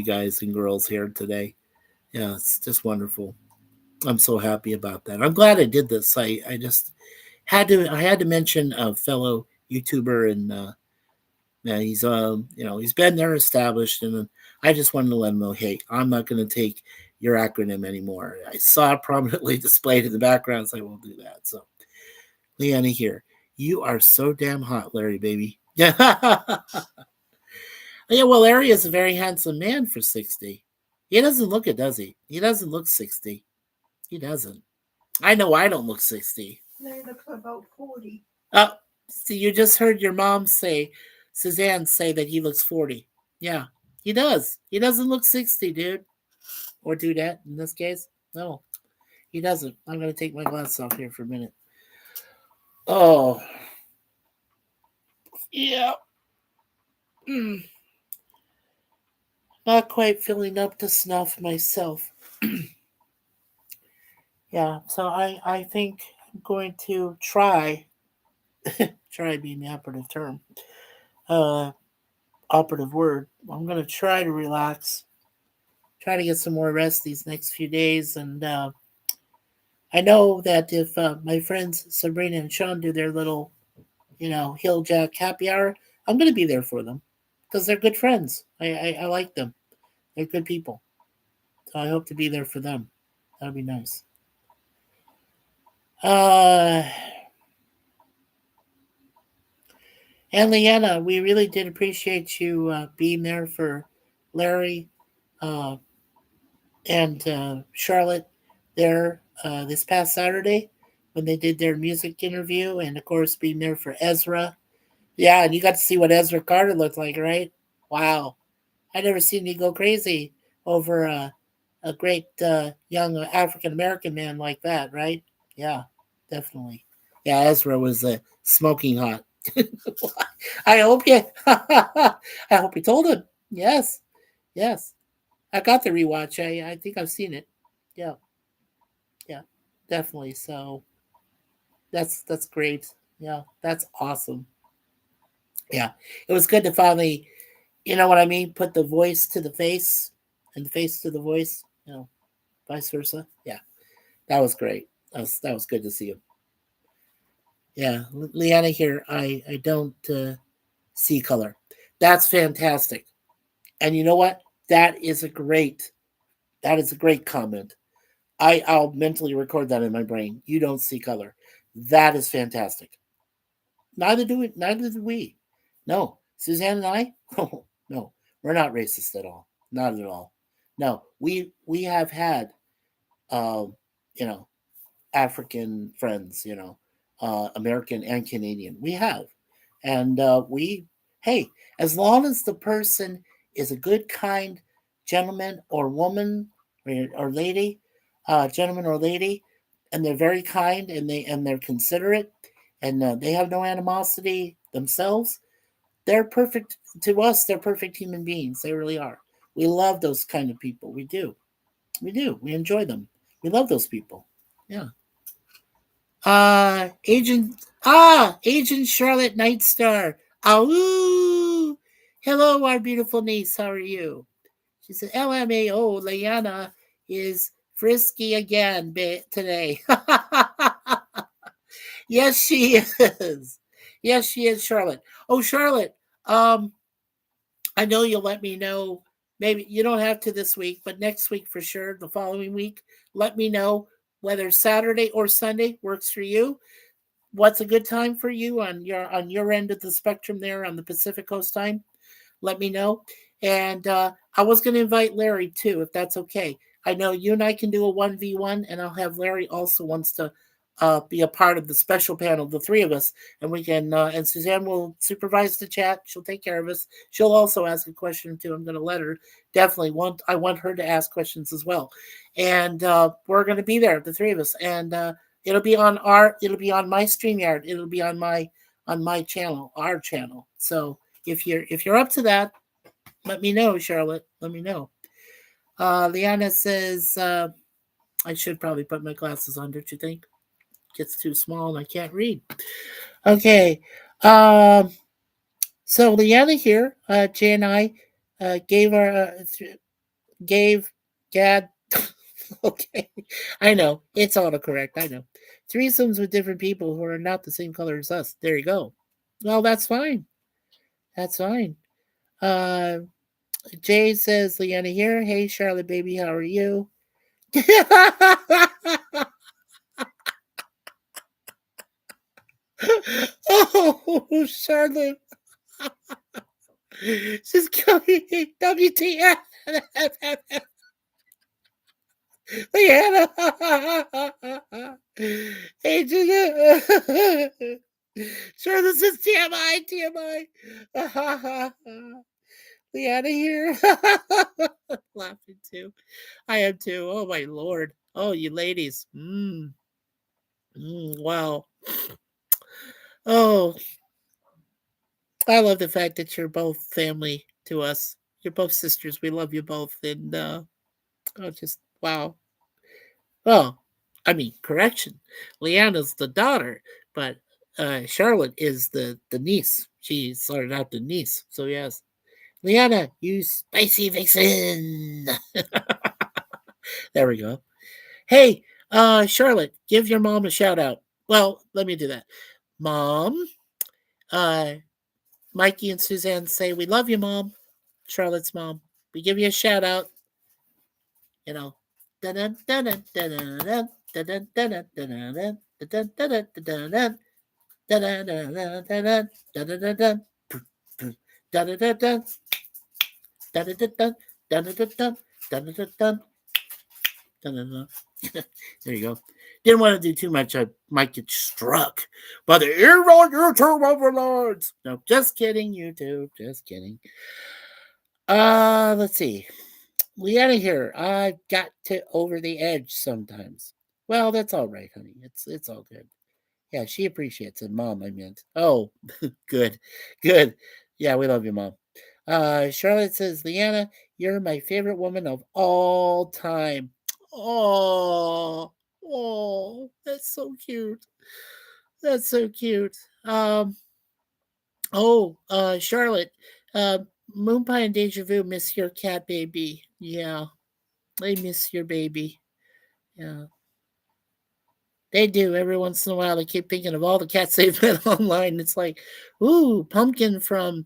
guys and girls here today. Yeah, it's just wonderful. I'm so happy about that. I'm glad I did this. I just I had to mention a fellow YouTuber and yeah, he's been there established, and I just wanted to let him know, hey, I'm not going to take your acronym anymore. I saw it prominently displayed in the background, so I won't do that. So, Leanna here, you are so damn hot, Larry, baby. Yeah, yeah. Well, Larry is a very handsome man for 60. He doesn't look it, does he? He doesn't look 60. He doesn't. I know I don't look 60. They look about 40. Oh, see, you just heard your mom say, Suzanne say that he looks 40. Yeah, he does. He doesn't look 60, dude. Or dudette in this case. No, he doesn't. I'm going to take my glasses off here for a minute. Oh, yeah. Mm, not quite filling up to snuff myself. Yeah, so I think I'm going to try being the operative term, uh, operative word. I'm going to try to relax, try to get some more rest these next few days. And I know that if my friends Sabrina and Sean do their little, Hill Jack happy hour, I'm going to be there for them because they're good friends. I like them. They're good people. So I hope to be there for them. That'll be nice. Uh, and Leanna, we really did appreciate you being there for Larry uh, and Charlotte there this past Saturday when they did their music interview, and of course being there for Ezra. Yeah, and you got to see what Ezra Carter looked like, right? Wow, I never seen you go crazy over a great young African American man like that, right? Yeah, definitely. Yeah, Ezra was smoking hot. I hope you. I hope you told him. Yes, yes. I got the rewatch. I think I've seen it. Yeah, yeah, definitely. So that's great. Yeah, that's awesome. Yeah, it was good to finally, you know what I mean, put the voice to the face and the face to the voice. You know, vice versa. Yeah, that was great. That was good to see him. Yeah, Leanna here. I don't see color. That's fantastic. And you know what? That is a great. That is a great comment. I'll mentally record that in my brain. You don't see color. That is fantastic. Neither do we. Neither do we. No, Suzanne and I. Oh no, we're not racist at all. Not at all. No, we have had, um, you know, African friends. American and Canadian. We have, and we. Hey, as long as the person is a good, kind gentleman or woman or lady, gentleman or lady, and they're very kind and they're considerate, and they have no animosity themselves, they're perfect to us. They're perfect human beings. They really are. We love those kind of people. We do. We do. We enjoy them. We love those people. Yeah. Agent Charlotte Nightstar. Ooh. Hello, our beautiful niece. How are you? She said, LMAO, Leanna is frisky again today. Yes, she is. Yes, she is, Charlotte. Oh, Charlotte. Um, I know you'll let me know. Maybe you don't have to this week, but next week for sure, the following week, let me know whether Saturday or Sunday works for you. What's a good time for you on your end of the spectrum there on the Pacific Coast time? Let me know. And I was going to invite Larry too, if that's okay. I know you and I can do a 1v1, and I'll have Larry also wants to be a part of the special panel, the three of us, and we can. And Suzanne will supervise the chat. She'll take care of us. She'll also ask a question too. I'm going to let her definitely want. I want her to ask questions as well, and we're going to be there, the three of us, and it'll be on our. It'll be on my StreamYard. It'll be on my channel, our channel. So if you're up to that, let me know, Charlotte. Let me know. Liana says I should probably put my glasses on. Don't you think? Gets too small and I can't read. Okay. Um. So Liana here, Jay and I gave Gad. Okay, I know it's autocorrect. I know threesomes with different people who are not the same color as us. There you go. Well, that's fine. That's fine. Uh, Jay says, Leanna here. Hey, Charlotte, baby, how are you? Oh, Charlotte. She's coming. WTF. Leanna. Hey, sure, this is TMI. TMI. Leanna here. Laughing too. I am too. Oh my lord. Oh, you ladies. Wow. Oh, I love the fact that you're both family to us. You're both sisters. We love you both, and just wow. Well, I mean, correction. Leanna's the daughter, but Charlotte is the niece. She started out the niece. So yes, Leanna, you spicy vixen. There we go. Hey, Charlotte, give your mom a shout out. Well, let me do that. Mom, uh, Mikey and Suzanne say, we love you, Mom. Charlotte's mom. We give you a shout out. You know. There you go. Didn't want to do too much. I might get struck by the evil YouTube overlords. No, just kidding, YouTube. Just kidding. Let's see. Leanna here. I got to over the edge sometimes. Well, that's all right, honey. It's all good. Yeah, she appreciates it. Mom, I meant. Oh, good. Good. Yeah, we love you, Mom. Charlotte says, Leanna, you're my favorite woman of all time. Oh, that's so cute. That's so cute. Charlotte, uh, Moonpie and Deja Vu miss your cat baby. Yeah, they miss your baby. Yeah, they do. Every once in a while, they keep thinking of all the cats they've met online. It's like, ooh, Pumpkin from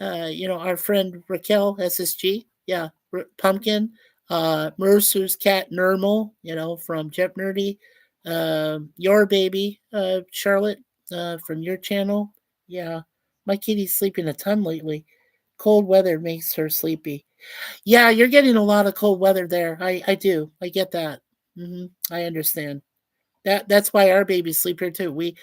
our friend Raquel SSG. Yeah, Pumpkin. Mercer's cat Normal, from Jet Nerdy. Your baby, Charlotte, from your channel. Yeah, my kitty's sleeping a ton lately. Cold weather makes her sleepy. Yeah, you're getting a lot of cold weather there. I do. I get that. I understand. That's why our babies sleep here too. We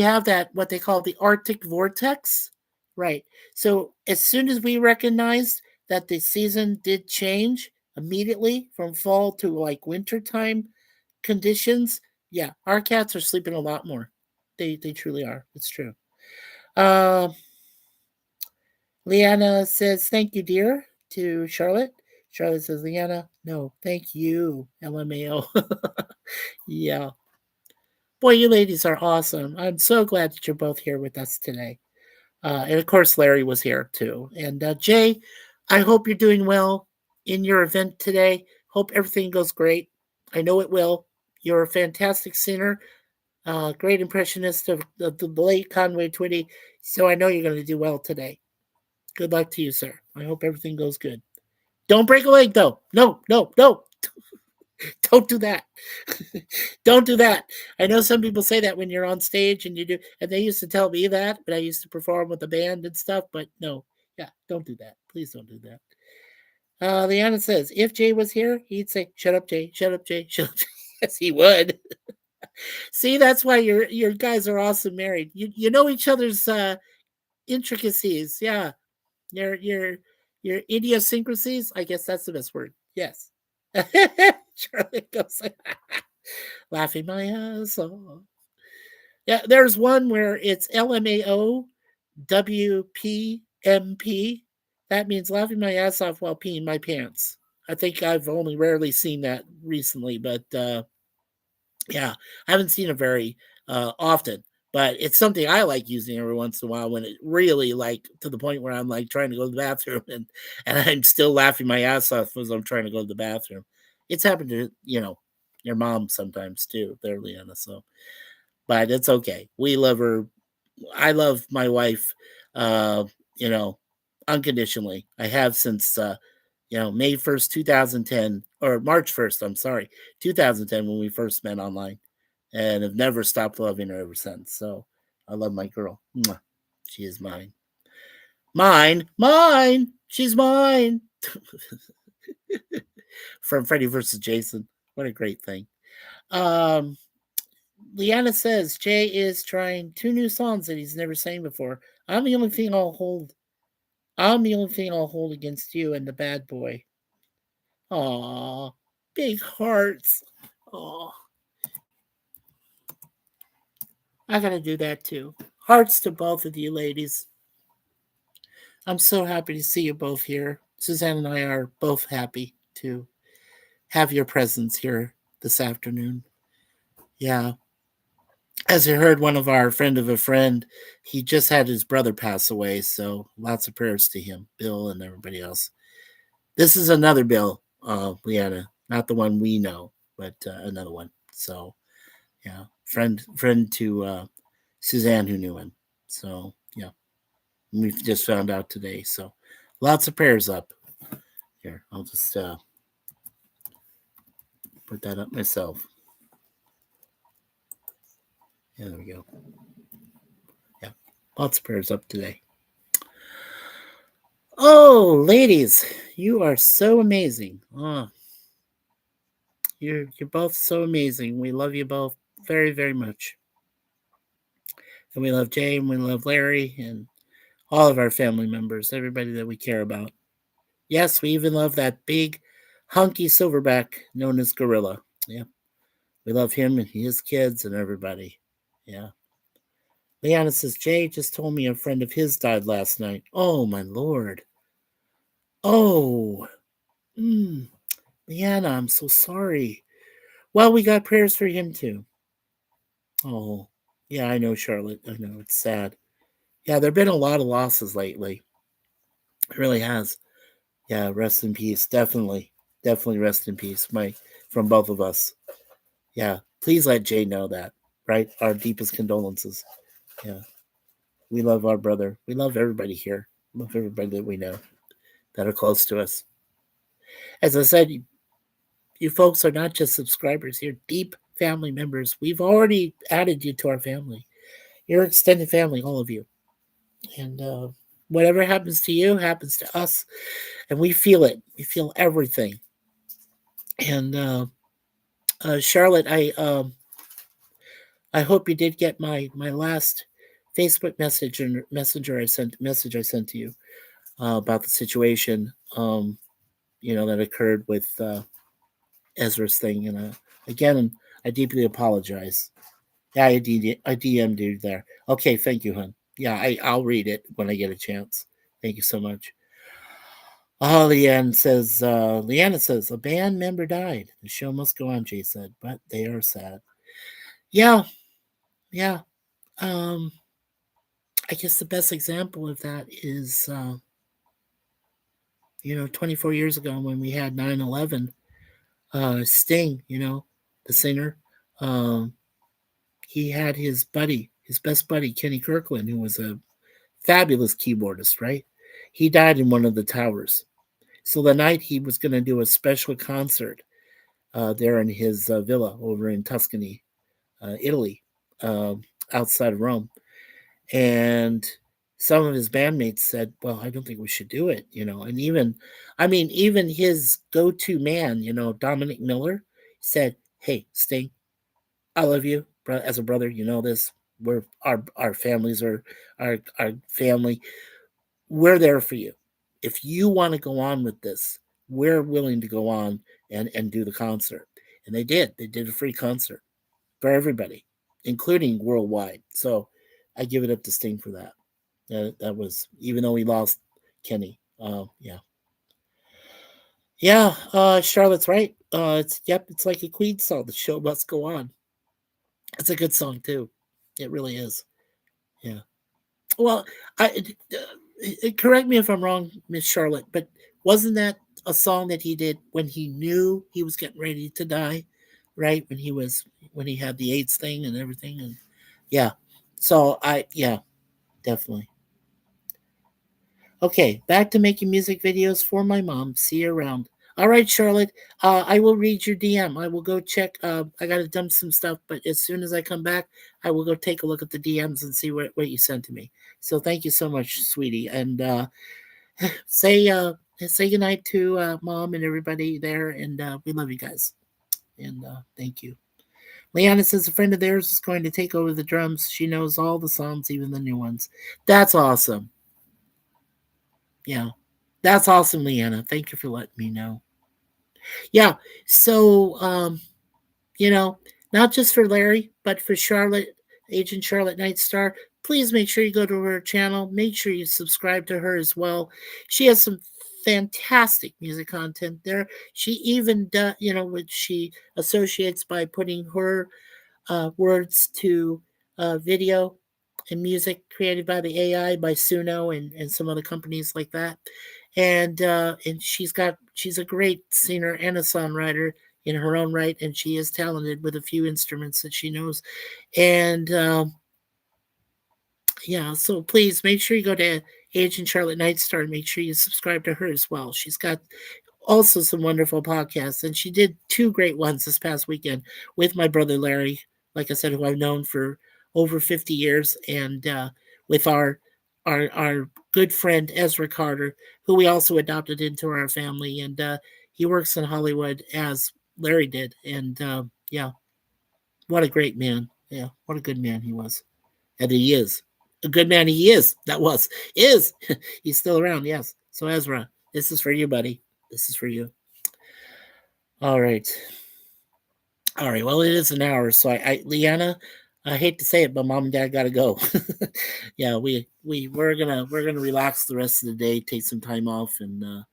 have that what they call the Arctic vortex, right? So as soon as we recognized that the season did change immediately from fall to like wintertime conditions, yeah, our cats are sleeping a lot more. They truly are. It's true. Uh, Leanna says thank you, dear, to Charlotte. Charlotte says, Leanna, no, thank you, LMAO. Yeah. Boy, you ladies are awesome. I'm so glad that you're both here with us today. And of course, Larry was here too. And Jay, I hope you're doing well in your event today. Hope everything goes great. I know it will. You're a fantastic singer, great impressionist of the late Conway Twitty. So I know you're going to do well today. Good luck to you, sir. I hope everything goes good. Don't break a leg, though. No, no, no. Don't do that. Don't do that. I know some people say that when you're on stage and you do, and they used to tell me that, but I used to perform with a band and stuff. But no, yeah, don't do that. Please don't do that. Leanna says, if Jay was here, he'd say, "Shut up, Jay. Shut up, Jay. Shut up." Jay. Yes, he would. See, that's why your guys are awesome married. You know each other's intricacies. Yeah, your your idiosyncrasies. I guess that's the best word. Yes. Charlie goes laughing my ass off. Yeah, there's one where it's LMAO WPMP. That means laughing my ass off while peeing my pants. I think I've only rarely seen that recently, but yeah, I haven't seen it very often. But it's something I like using every once in a while when it really like to the point where I'm like trying to go to the bathroom and I'm still laughing my ass off as I'm trying to go to the bathroom. It's happened to your mom sometimes too, there, Leanna. So, but it's okay. We love her. I love my wife, uh, you know, unconditionally. I have since May 1st, 2010, or March 1st. I'm sorry, 2010 when we first met online, and have never stopped loving her ever since. So I love my girl. Mwah. She is mine, mine. She's mine. From Freddy versus Jason. What a great thing. Um, Liana says Jay is trying 2 new songs that he's never sang before. I'm the only thing I'll hold. I'm the only thing I'll hold against you and the bad boy. Aw, big hearts. Aw, I gotta do that too. Hearts to both of you ladies. I'm so happy to see you both here. Suzanne and I are both happy to have your presence here this afternoon. Yeah. As you heard, one of our friend of a friend, he just had his brother pass away. So lots of prayers to him, Bill, and everybody else. This is another Bill, Leanna, not the one we know, but another one. So yeah, friend to Suzanne who knew him. So yeah, we just found out today. So lots of prayers up here. I'll just put that up myself. Yeah, there we go. Yeah, lots of prayers up today. Oh, ladies, you are so amazing. Oh, you're both so amazing. We love you both very, very much. And we love Jay and we love Larry and all of our family members, everybody that we care about. Yes, we even love that big, hunky silverback known as Gorilla. Yeah, we love him and his kids and everybody. Yeah. Leanna says, Jay just told me a friend of his died last night. Oh, my Lord. Oh, mm, Leanna, I'm so sorry. Well, we got prayers for him too. Oh, yeah, I know, Charlotte. I know, it's sad. Yeah, there have been a lot of losses lately. It really has. Yeah, rest in peace. Definitely. Definitely rest in peace, Mike, from both of us. Yeah, please let Jay know that, right? Our deepest condolences. Yeah, we love our brother. We love everybody here. We love everybody that we know that are close to us. As I said, you folks are not just subscribers, you're deep family members. We've already added you to our family. You're extended family, all of you. And whatever happens to you happens to us. And we feel it. We feel everything. And Charlotte, I hope you did get my last Facebook messenger I sent to you about the situation that occurred with Ezra's thing. And again, I deeply apologize. Yeah, I DM'd you there. Okay, thank you, hon. Yeah, I'll read it when I get a chance. Thank you so much. Oh, Leanna says, a band member died. The show must go on, Jay said, but they are sad. Yeah, yeah. Um, I guess the best example of that is, 24 years ago when we had 9/11. Sting, the singer, um, he had his best buddy, Kenny Kirkland, who was a fabulous keyboardist, right? He died in one of the towers. So the night he was going to do a special concert there in his villa over in Tuscany, Italy, outside of Rome. And some of his bandmates said, well, I don't think we should do it, And even his go to man, Dominic Miller, said, hey, Sting, I love you as a brother. You know this. We're our families are our family. We're there for you. If you want to go on with this, we're willing to go on and do the concert. And they did. They did a free concert for everybody, including worldwide. So I give it up to Sting for that. That was, even though he lost Kenny. Yeah. Yeah, Charlotte's right. It's like a Queen song. The show must go on. It's a good song too. It really is. Yeah. Well, I correct me if I'm wrong, Miss Charlotte, but wasn't that a song that he did when he knew he was getting ready to die, right? When he had the AIDS thing and everything, and yeah. So definitely. Okay, back to making music videos for my mom. See you around. All right, Charlotte. I will read your DM. I will go check. I got to dump some stuff, but as soon as I come back, I will go take a look at the DMs and see what you sent to me. So thank you so much, sweetie. And say say goodnight to mom and everybody there. And we love you guys. And thank you. Leanna says a friend of theirs is going to take over the drums. She knows all the songs, even the new ones. That's awesome. Yeah. That's awesome, Leanna. Thank you for letting me know. Yeah. So, you know, not just for Larry, but for Charlotte, Agent Charlotte Nightstar, please make sure you go to her channel. Make sure you subscribe to her as well. She has some fantastic music content there. She even does, which she associates by putting her words to video and music created by the AI by Suno and some other companies like that. And she's a great singer and a songwriter in her own right, and she is talented with a few instruments that she knows. And yeah, so please make sure you go to Agent Charlotte Nightstar and make sure you subscribe to her as well. She's got also some wonderful podcasts, and she did two great ones this past weekend with my brother Larry, like I said, who I've known for over 50 years, and with our good friend Ezra Carter, who we also adopted into our family, and he works in Hollywood as Larry did, and yeah, what a great man. Yeah, what a good man he was, and he is a good man. He is that was is he's still around. Yes. So Ezra, this is for you, buddy. This is for you. All right. All right. Well, it is an hour, so Leanna, I hate to say it, but mom and dad got to go. Yeah, we're gonna relax the rest of the day, take some time off, and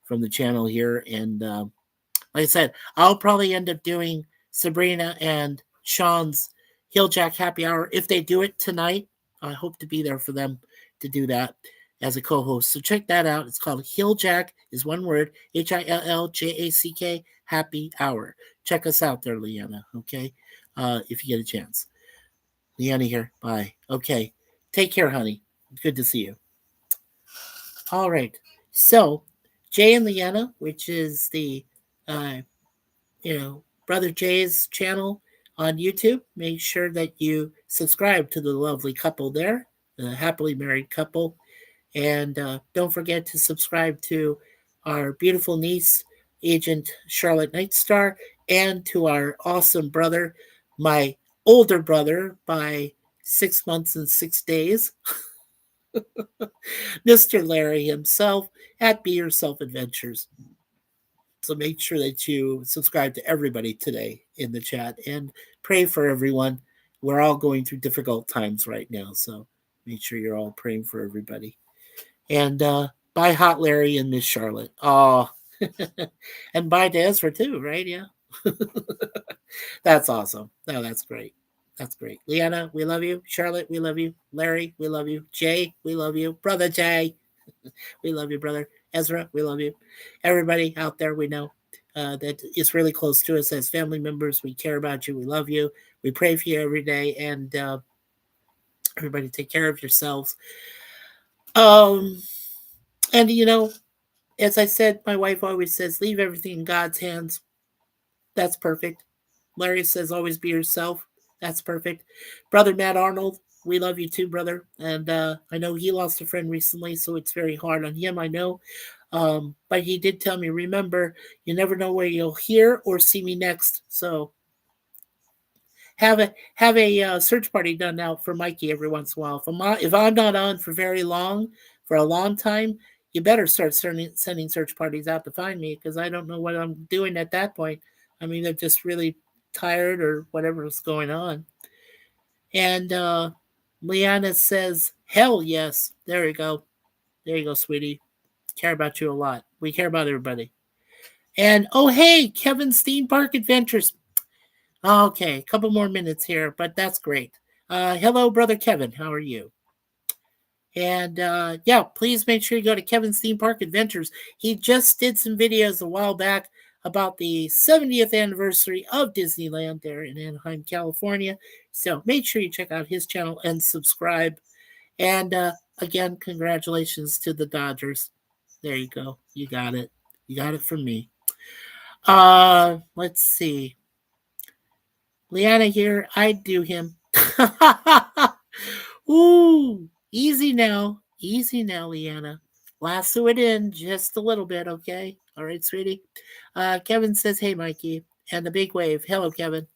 from the channel here, and like I said, I'll probably end up doing Sabrina and Sean's Hilljack Happy Hour if they do it tonight. I hope to be there for them to do that as a co-host. So check that out. It's called Hilljack, is one word, HILLJACK Happy Hour. Check us out there, Leanna. Okay, if you get a chance. Leanna here. Bye. Okay, take care, honey. Good to see you. All right. So Jay and Leanna, which is the uh, Brother Jay's channel on YouTube. Make sure that you subscribe to the lovely couple there, the happily married couple. And don't forget to subscribe to our beautiful niece, Agent Charlotte Nightstar, and to our awesome brother, my older brother by 6 months and 6 days, Mr. Larry himself at Be Yourself Adventures. So make sure that you subscribe to everybody today in the chat and pray for everyone. We're all going through difficult times right now, so make sure you're all praying for everybody. And bye, Hot Larry and Miss Charlotte. Oh, and bye to Ezra too, right? Yeah, that's awesome. No, that's great. That's great. Leanna, we love you. Charlotte, we love you. Larry, we love you. Jay, we love you. Brother Jay, we love you, brother. Ezra, we love you. Everybody out there, we know that is really close to us as family members. We care about you. We love you. We pray for you every day. And everybody, take care of yourselves. Um, and as I said, my wife always says, leave everything in God's hands. That's perfect. Larry says, always be yourself. That's perfect. Brother Matt Arnold, we love you too, brother. And I know he lost a friend recently, so it's very hard on him, I know. But he did tell me, remember, you never know where you'll hear or see me next. So have a search party done out for Mikey every once in a while. If I'm not on for very long, for a long time, you better start sending search parties out to find me because I don't know what I'm doing at that point. I mean, they're just really tired or whatever's going on. And Liana says, "Hell yes." There you go. There you go, sweetie. Care about you a lot. We care about everybody. And oh hey, Kevin's Theme Park Adventures. Okay, a couple more minutes here, but that's great. Hello, brother Kevin. How are you? And yeah, please make sure you go to Kevin's Theme Park Adventures. He just did some videos a while back about the 70th anniversary of Disneyland there in Anaheim, California. So make sure you check out his channel and subscribe. And again, congratulations to the Dodgers. There you go. You got it. You got it from me. Let's see. Liana here, I'd do him. Ooh, easy now. Easy now, Liana. Lasso it in just a little bit, okay? All right, sweetie. Kevin says, hey, Mikey. And the big wave. Hello, Kevin.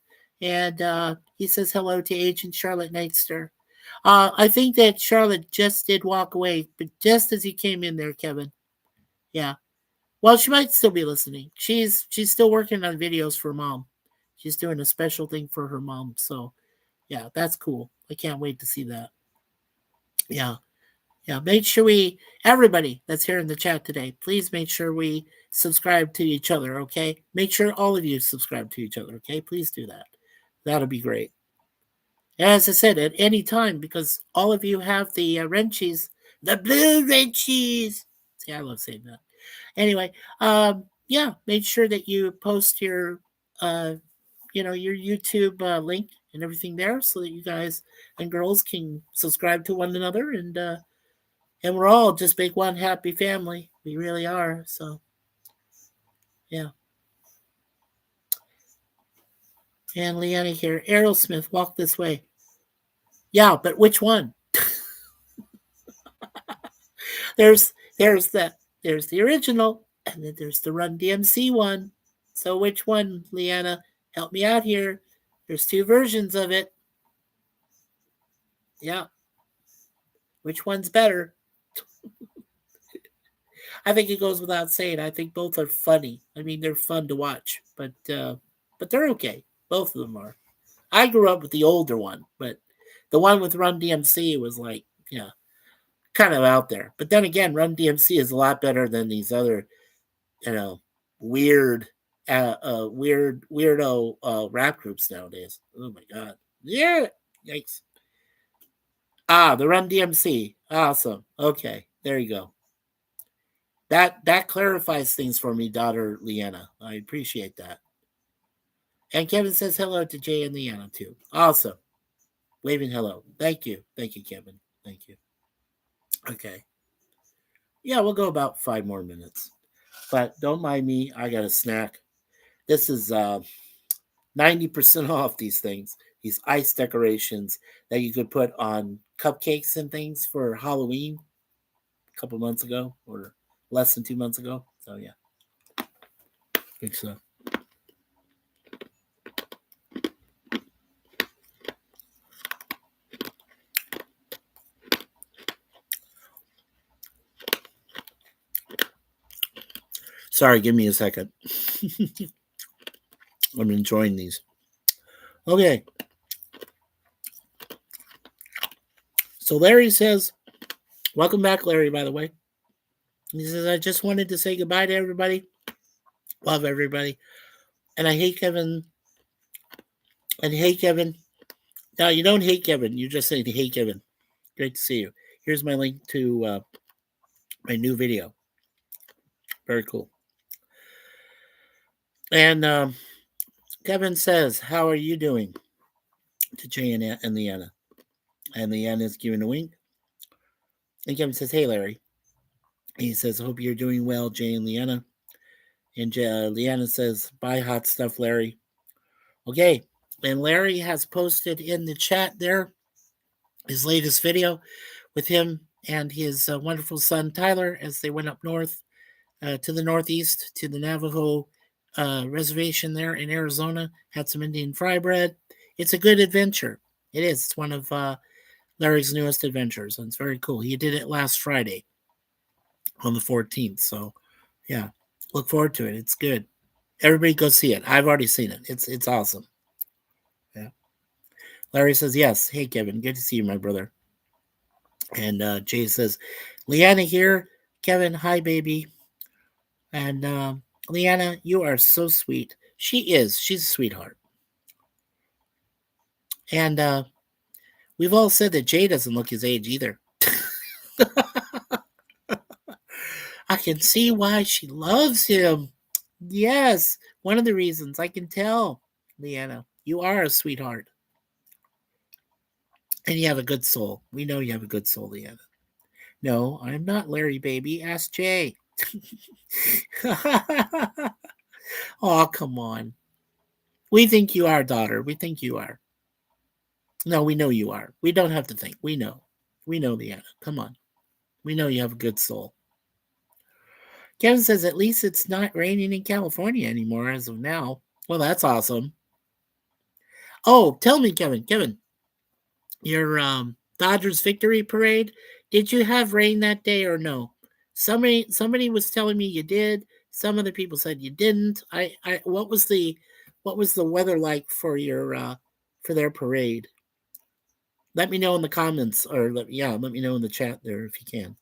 And he says hello to Agent Charlotte Nightster. I think that Charlotte just did walk away, but just as he came in there, Kevin. Yeah. Well, she might still be listening. She's still working on videos for mom. She's doing a special thing for her mom. So yeah, that's cool. I can't wait to see that. Yeah. Yeah. Make sure everybody that's here in the chat today, please make sure we subscribe to each other, okay? Make sure all of you subscribe to each other, okay? Please do that. That'll be great. As I said, at any time, because all of you have the Wrenchies, the blue Wrenchies. See, I love saying that. Anyway, yeah, make sure that you post your, your YouTube link and everything there, so that you guys and girls can subscribe to one another, and we're all just make one happy family. We really are. So, yeah. And Leanna here, Aerosmith, walk this way. Yeah, but which one? There's the original, and then there's the Run DMC one. So which one, Leanna? Help me out here. There's two versions of it. Yeah, which one's better? I think it goes without saying. I think both are funny. I mean, they're fun to watch, but they're okay. Both of them are. I grew up with the older one, but the one with Run DMC was like, yeah, kind of out there. But then again, Run DMC is a lot better than these other, you know, weird, weirdo rap groups nowadays. Oh my god, yeah, yikes. Ah, the Run DMC, awesome. Okay, there you go. That clarifies things for me, daughter Leanna. I appreciate that. And Kevin says hello to Jay and Leanna too. Awesome. Waving hello. Thank you. Thank you, Kevin. Thank you. Okay. Yeah, we'll go about 5 more minutes. But don't mind me. I got a snack. This is 90% off these things. These ice decorations that you could put on cupcakes and things for Halloween a couple months ago or less than 2 months ago. So yeah. Good stuff. Sorry, give me a second. I'm enjoying these. Okay. So Larry says, welcome back, Larry, by the way. He says, I just wanted to say goodbye to everybody. Love everybody. And I hate Kevin. And hate Kevin. No, you don't hate Kevin. You just say, hey, Kevin. Great to see you. Here's my link to my new video. Very cool. And Kevin says, how are you doing? To Jay and Leanna. And Leanna is giving a wink. And Kevin says, hey, Larry. He says, hope you're doing well, Jay and Leanna. And Leanna says, bye, hot stuff, Larry. Okay. And Larry has posted in the chat there his latest video with him and his wonderful son, Tyler, as they went up north to the northeast to the Navajo reservation there in Arizona. Had some Indian fry bread. It's a good adventure. It is. It's one of Larry's newest adventures, and it's very cool. He did it last Friday on the 14th. So, yeah, look forward to it. It's good. Everybody go see it. I've already seen it. It's awesome. Yeah. Larry says, yes. Hey, Kevin. Good to see you, my brother. And Jay says, Leanna here. Kevin, hi, baby. And Leanna, you are so sweet. She is. She's a sweetheart. And we've all said that Jay doesn't look his age either. I can see why she loves him. Yes, one of the reasons. I can tell, Leanna. You are a sweetheart. And you have a good soul. We know you have a good soul, Leanna. No, I'm not Larry, baby. Ask Jay. Oh, come on. We think you are, daughter. We think you are. No, we know you are. We don't have to think. We know. We know, Leanna. Come on. We know you have a good soul. Kevin says at least it's not raining in California anymore as of now. Well, that's awesome. Oh, tell me, Kevin, your Dodgers victory parade, did you have rain that day or no? Somebody was telling me you did. Some other people said you didn't. What was the weather like for your for their parade? Let me know in the comments or let me know in the chat there if you can.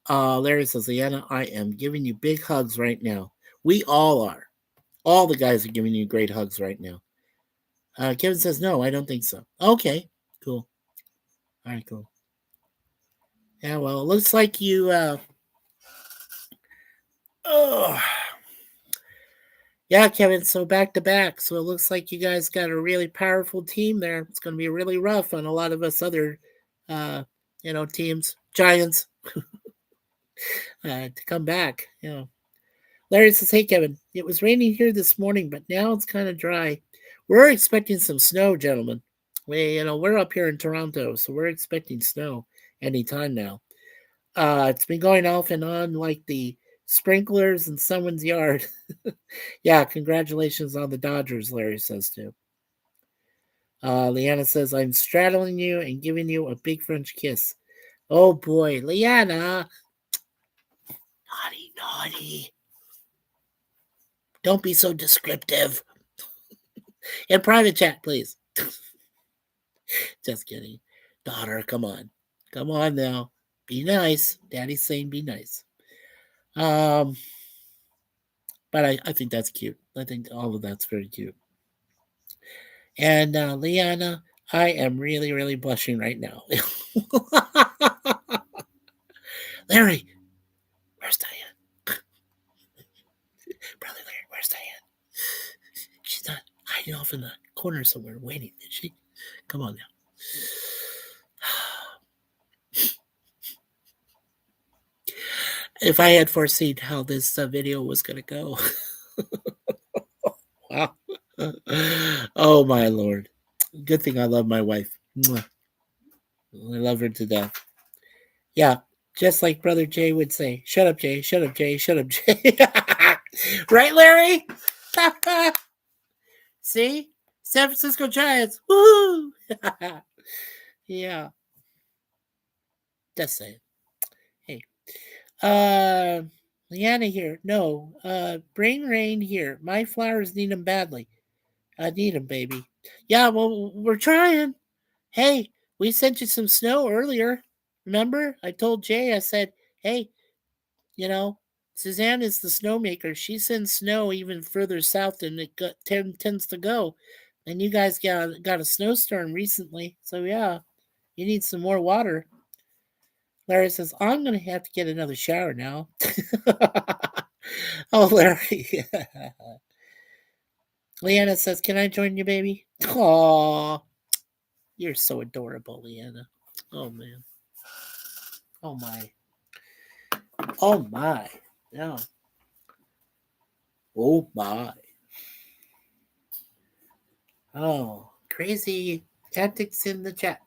Larry says, Leanna, I am giving you big hugs right now. We all are. All the guys are giving you great hugs right now. Kevin says, no, I don't think so. Okay, cool. All right, cool. Yeah, well, it looks like you. Oh, yeah, Kevin. So back to back. So it looks like you guys got a really powerful team there. It's going to be really rough on a lot of us other, teams, Giants, to come back. Larry says, "Hey, Kevin. It was raining here this morning, but now it's kind of dry. We're expecting some snow, gentlemen. We're up here in Toronto, so we're expecting snow anytime now. It's been going off and on like the sprinklers in someone's yard. Yeah, congratulations on the Dodgers, Larry says too. Leanna says, I'm straddling you and giving you a big French kiss. Oh boy, Leanna. Naughty, naughty. Don't be so descriptive. In private chat, please. Just kidding. Daughter, come on. Come on now. Be nice. Daddy's saying be nice. Um, but I think that's cute. I think all of that's very cute. And Liana, I am really, really blushing right now. Larry, where's Diane? Brother Larry, where's Diane? She's not hiding off in the corner somewhere waiting, is she? Come on now. If I had foreseen how this video was going to go. Wow. Oh, my Lord. Good thing I love my wife. Mwah. I love her to death. Yeah, just like Brother Jay would say, shut up, Jay, shut up, Jay, shut up, Jay. Right, Larry? See? San Francisco Giants. Woo! Yeah. Just saying. Hey. Leanna here. No. Bring rain here. My flowers need them badly. I need them, baby. Yeah, well, we're trying. Hey, we sent you some snow earlier. Remember? I told Jay, I said, hey, Suzanne is the snowmaker. She sends snow even further south than it tends to go. And you guys got a snowstorm recently. So, yeah, you need some more water. Larry says, I'm going to have to get another shower now. Oh, Larry. Leanna says, can I join you, baby? Aw, you're so adorable, Leanna. Oh, man. Oh, my. Oh, my. Yeah. Oh, my. Oh, crazy antics in the chat.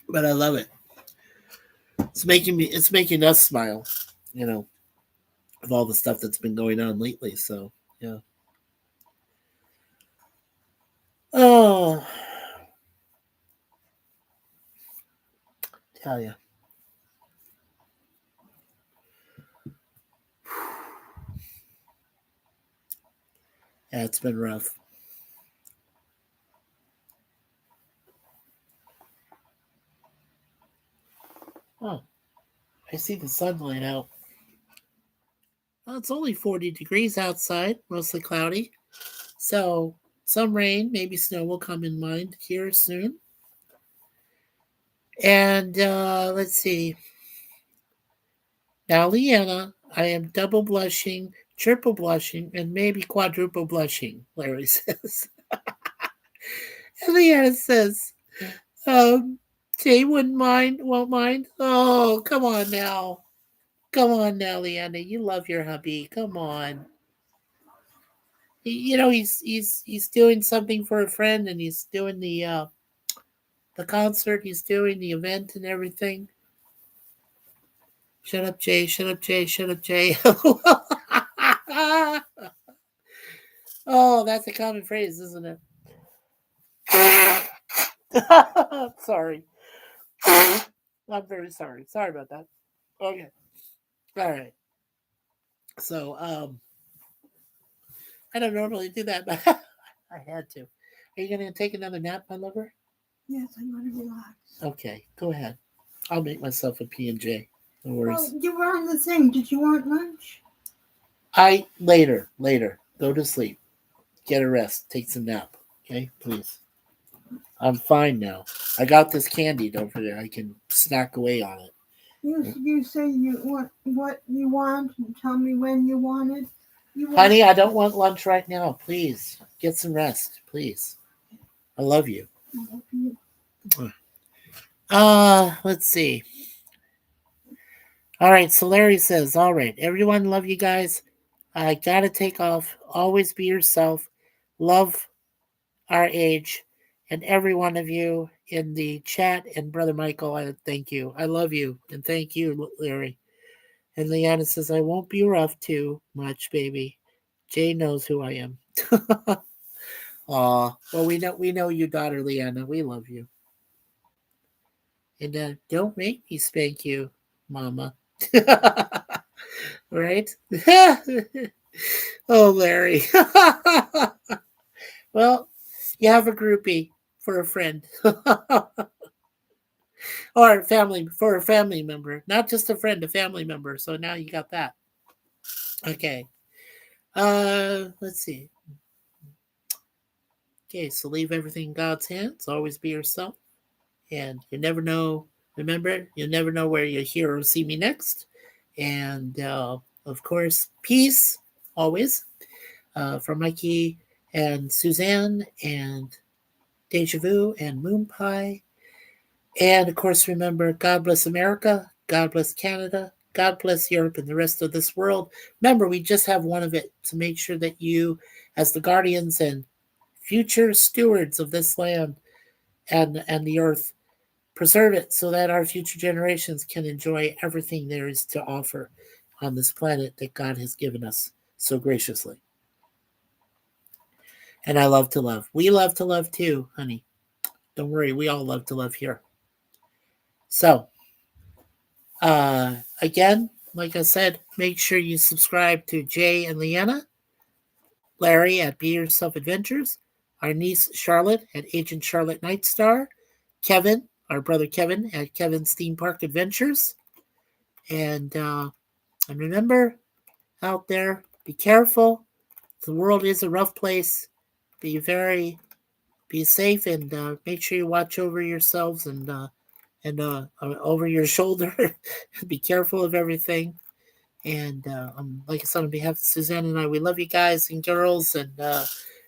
But I love it. It's making us smile, of all the stuff that's been going on lately. So, yeah. Oh, tell you. Yeah, it's been rough. Oh, I see the sunlight out. Well, it's only 40 degrees outside, mostly cloudy. So, some rain, maybe snow will come in mind here soon. And let's see. Now, Leanna, I am double blushing, triple blushing, and maybe quadruple blushing, Larry says. And Leanna says, Jay won't mind. Oh, come on now. Come on now, Leanna. You love your hubby. Come on. He's doing something for a friend, and he's doing the concert. He's doing the event and everything. Shut up, Jay. Shut up, Jay. Shut up, Jay. Oh, that's a common phrase, isn't it? Sorry. I'm very sorry. Sorry about that. Okay. All right. So, I don't normally do that, but I had to. Are you going to take another nap, my lover? Yes, I'm going to relax. Okay, go ahead. I'll make myself a P&J. No worries. Well, you were on the thing. Did you want lunch? Later. Go to sleep. Get a rest. Take some nap. Okay, please. I'm fine now. I got this candy over there. I can snack away on it. You say you want what you want and tell me when you want it. Honey, I don't want lunch right now. Please get some rest. Please. I love you. I love you. Let's see. All right, so Larry says, all right, everyone, love you guys. I gotta take off. Always be yourself. Love our age and every one of you in the chat. And Brother Michael, I thank you. I love you. And thank you, Larry. And Leanna says, I won't be rough too much, baby. Jay knows who I am. Aw. Well, we know you, daughter Leanna. We love you. And don't make me spank you, Mama. Right? Oh, Larry. Well, you have a groupie for a friend. Or family for a family member. Not just a friend, a family member. So now you got that. Okay. Let's see. Okay, so leave everything in God's hands. Always be yourself. And you never know. Remember, you never know where you'll hear or see me next. And of course, peace always from Mikey and Suzanne and Deja Vu and Moon Pie. And of course, remember, God bless America, God bless Canada, God bless Europe and the rest of this world. Remember, we just have one of it to make sure that you, as the guardians and future stewards of this land and the earth, preserve it so that our future generations can enjoy everything there is to offer on this planet that God has given us so graciously. And I love to love. We love to love too, honey. Don't worry, we all love to love here. So, again, like I said, make sure you subscribe to Jay and Leanna, Larry at Be Yourself Adventures, our niece Charlotte at Agent Charlotte Nightstar, Kevin, our brother Kevin at Kevin's Theme Park Adventures, and remember, out there, be careful. The world is a rough place. Be be safe, and make sure you watch over yourselves and over your shoulder. Be careful of everything. And like I said, on behalf of Suzanne and I, we love you guys and girls, and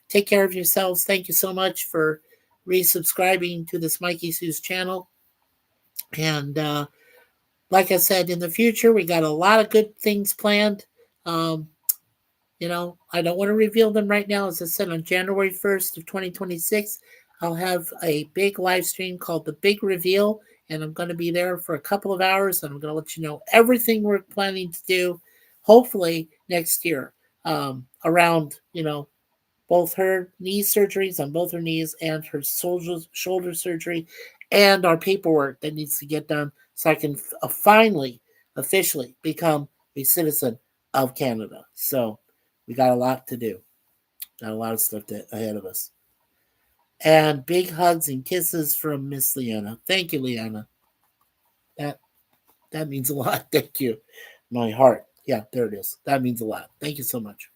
take care of yourselves. Thank you so much for resubscribing to this Mikey Sue's channel. And like I said, in the future, we got a lot of good things planned. Um, I don't want to reveal them right now. As I said, on January 1st of 2026, I'll have a big live stream called The Big Reveal, and I'm going to be there for a couple of hours, and I'm going to let you know everything we're planning to do, hopefully next year, around, both her knee surgeries on both her knees and her shoulder surgery and our paperwork that needs to get done so I can finally, officially become a citizen of Canada. So we got a lot to do. Got a lot of stuff ahead of us. And big hugs and kisses from Miss Leanna. Thank you, Leanna. That that means a lot. Thank you. My heart. Yeah, there it is. That means a lot. Thank you so much.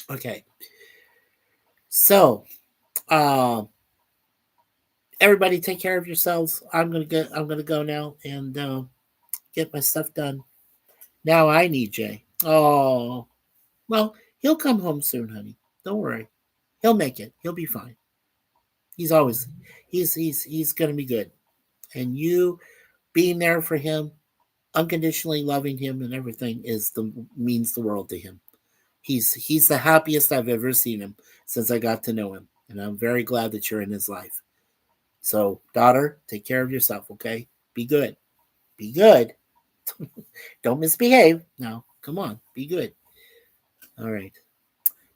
Okay. So, uh, everybody take care of yourselves. I'm gonna go now and get my stuff done. Now I need Jay. Oh, well, he'll come home soon, honey. Don't worry. He'll make it. He'll be fine. He's always he's gonna be good. And you being there for him, unconditionally loving him and everything means the world to him. He's the happiest I've ever seen him since I got to know him. And I'm very glad that you're in his life. So, daughter, take care of yourself, okay? Be good. Be good. Don't misbehave. No, come on. Be good. All right.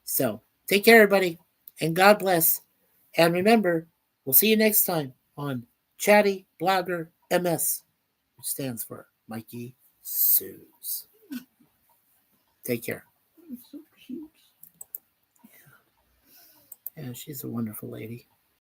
So, take care, everybody. And God bless. And remember, we'll see you next time on ChattyBloggerMS, which stands for Mikey Sue's. Take care. It's so cute. Yeah, she's a wonderful lady.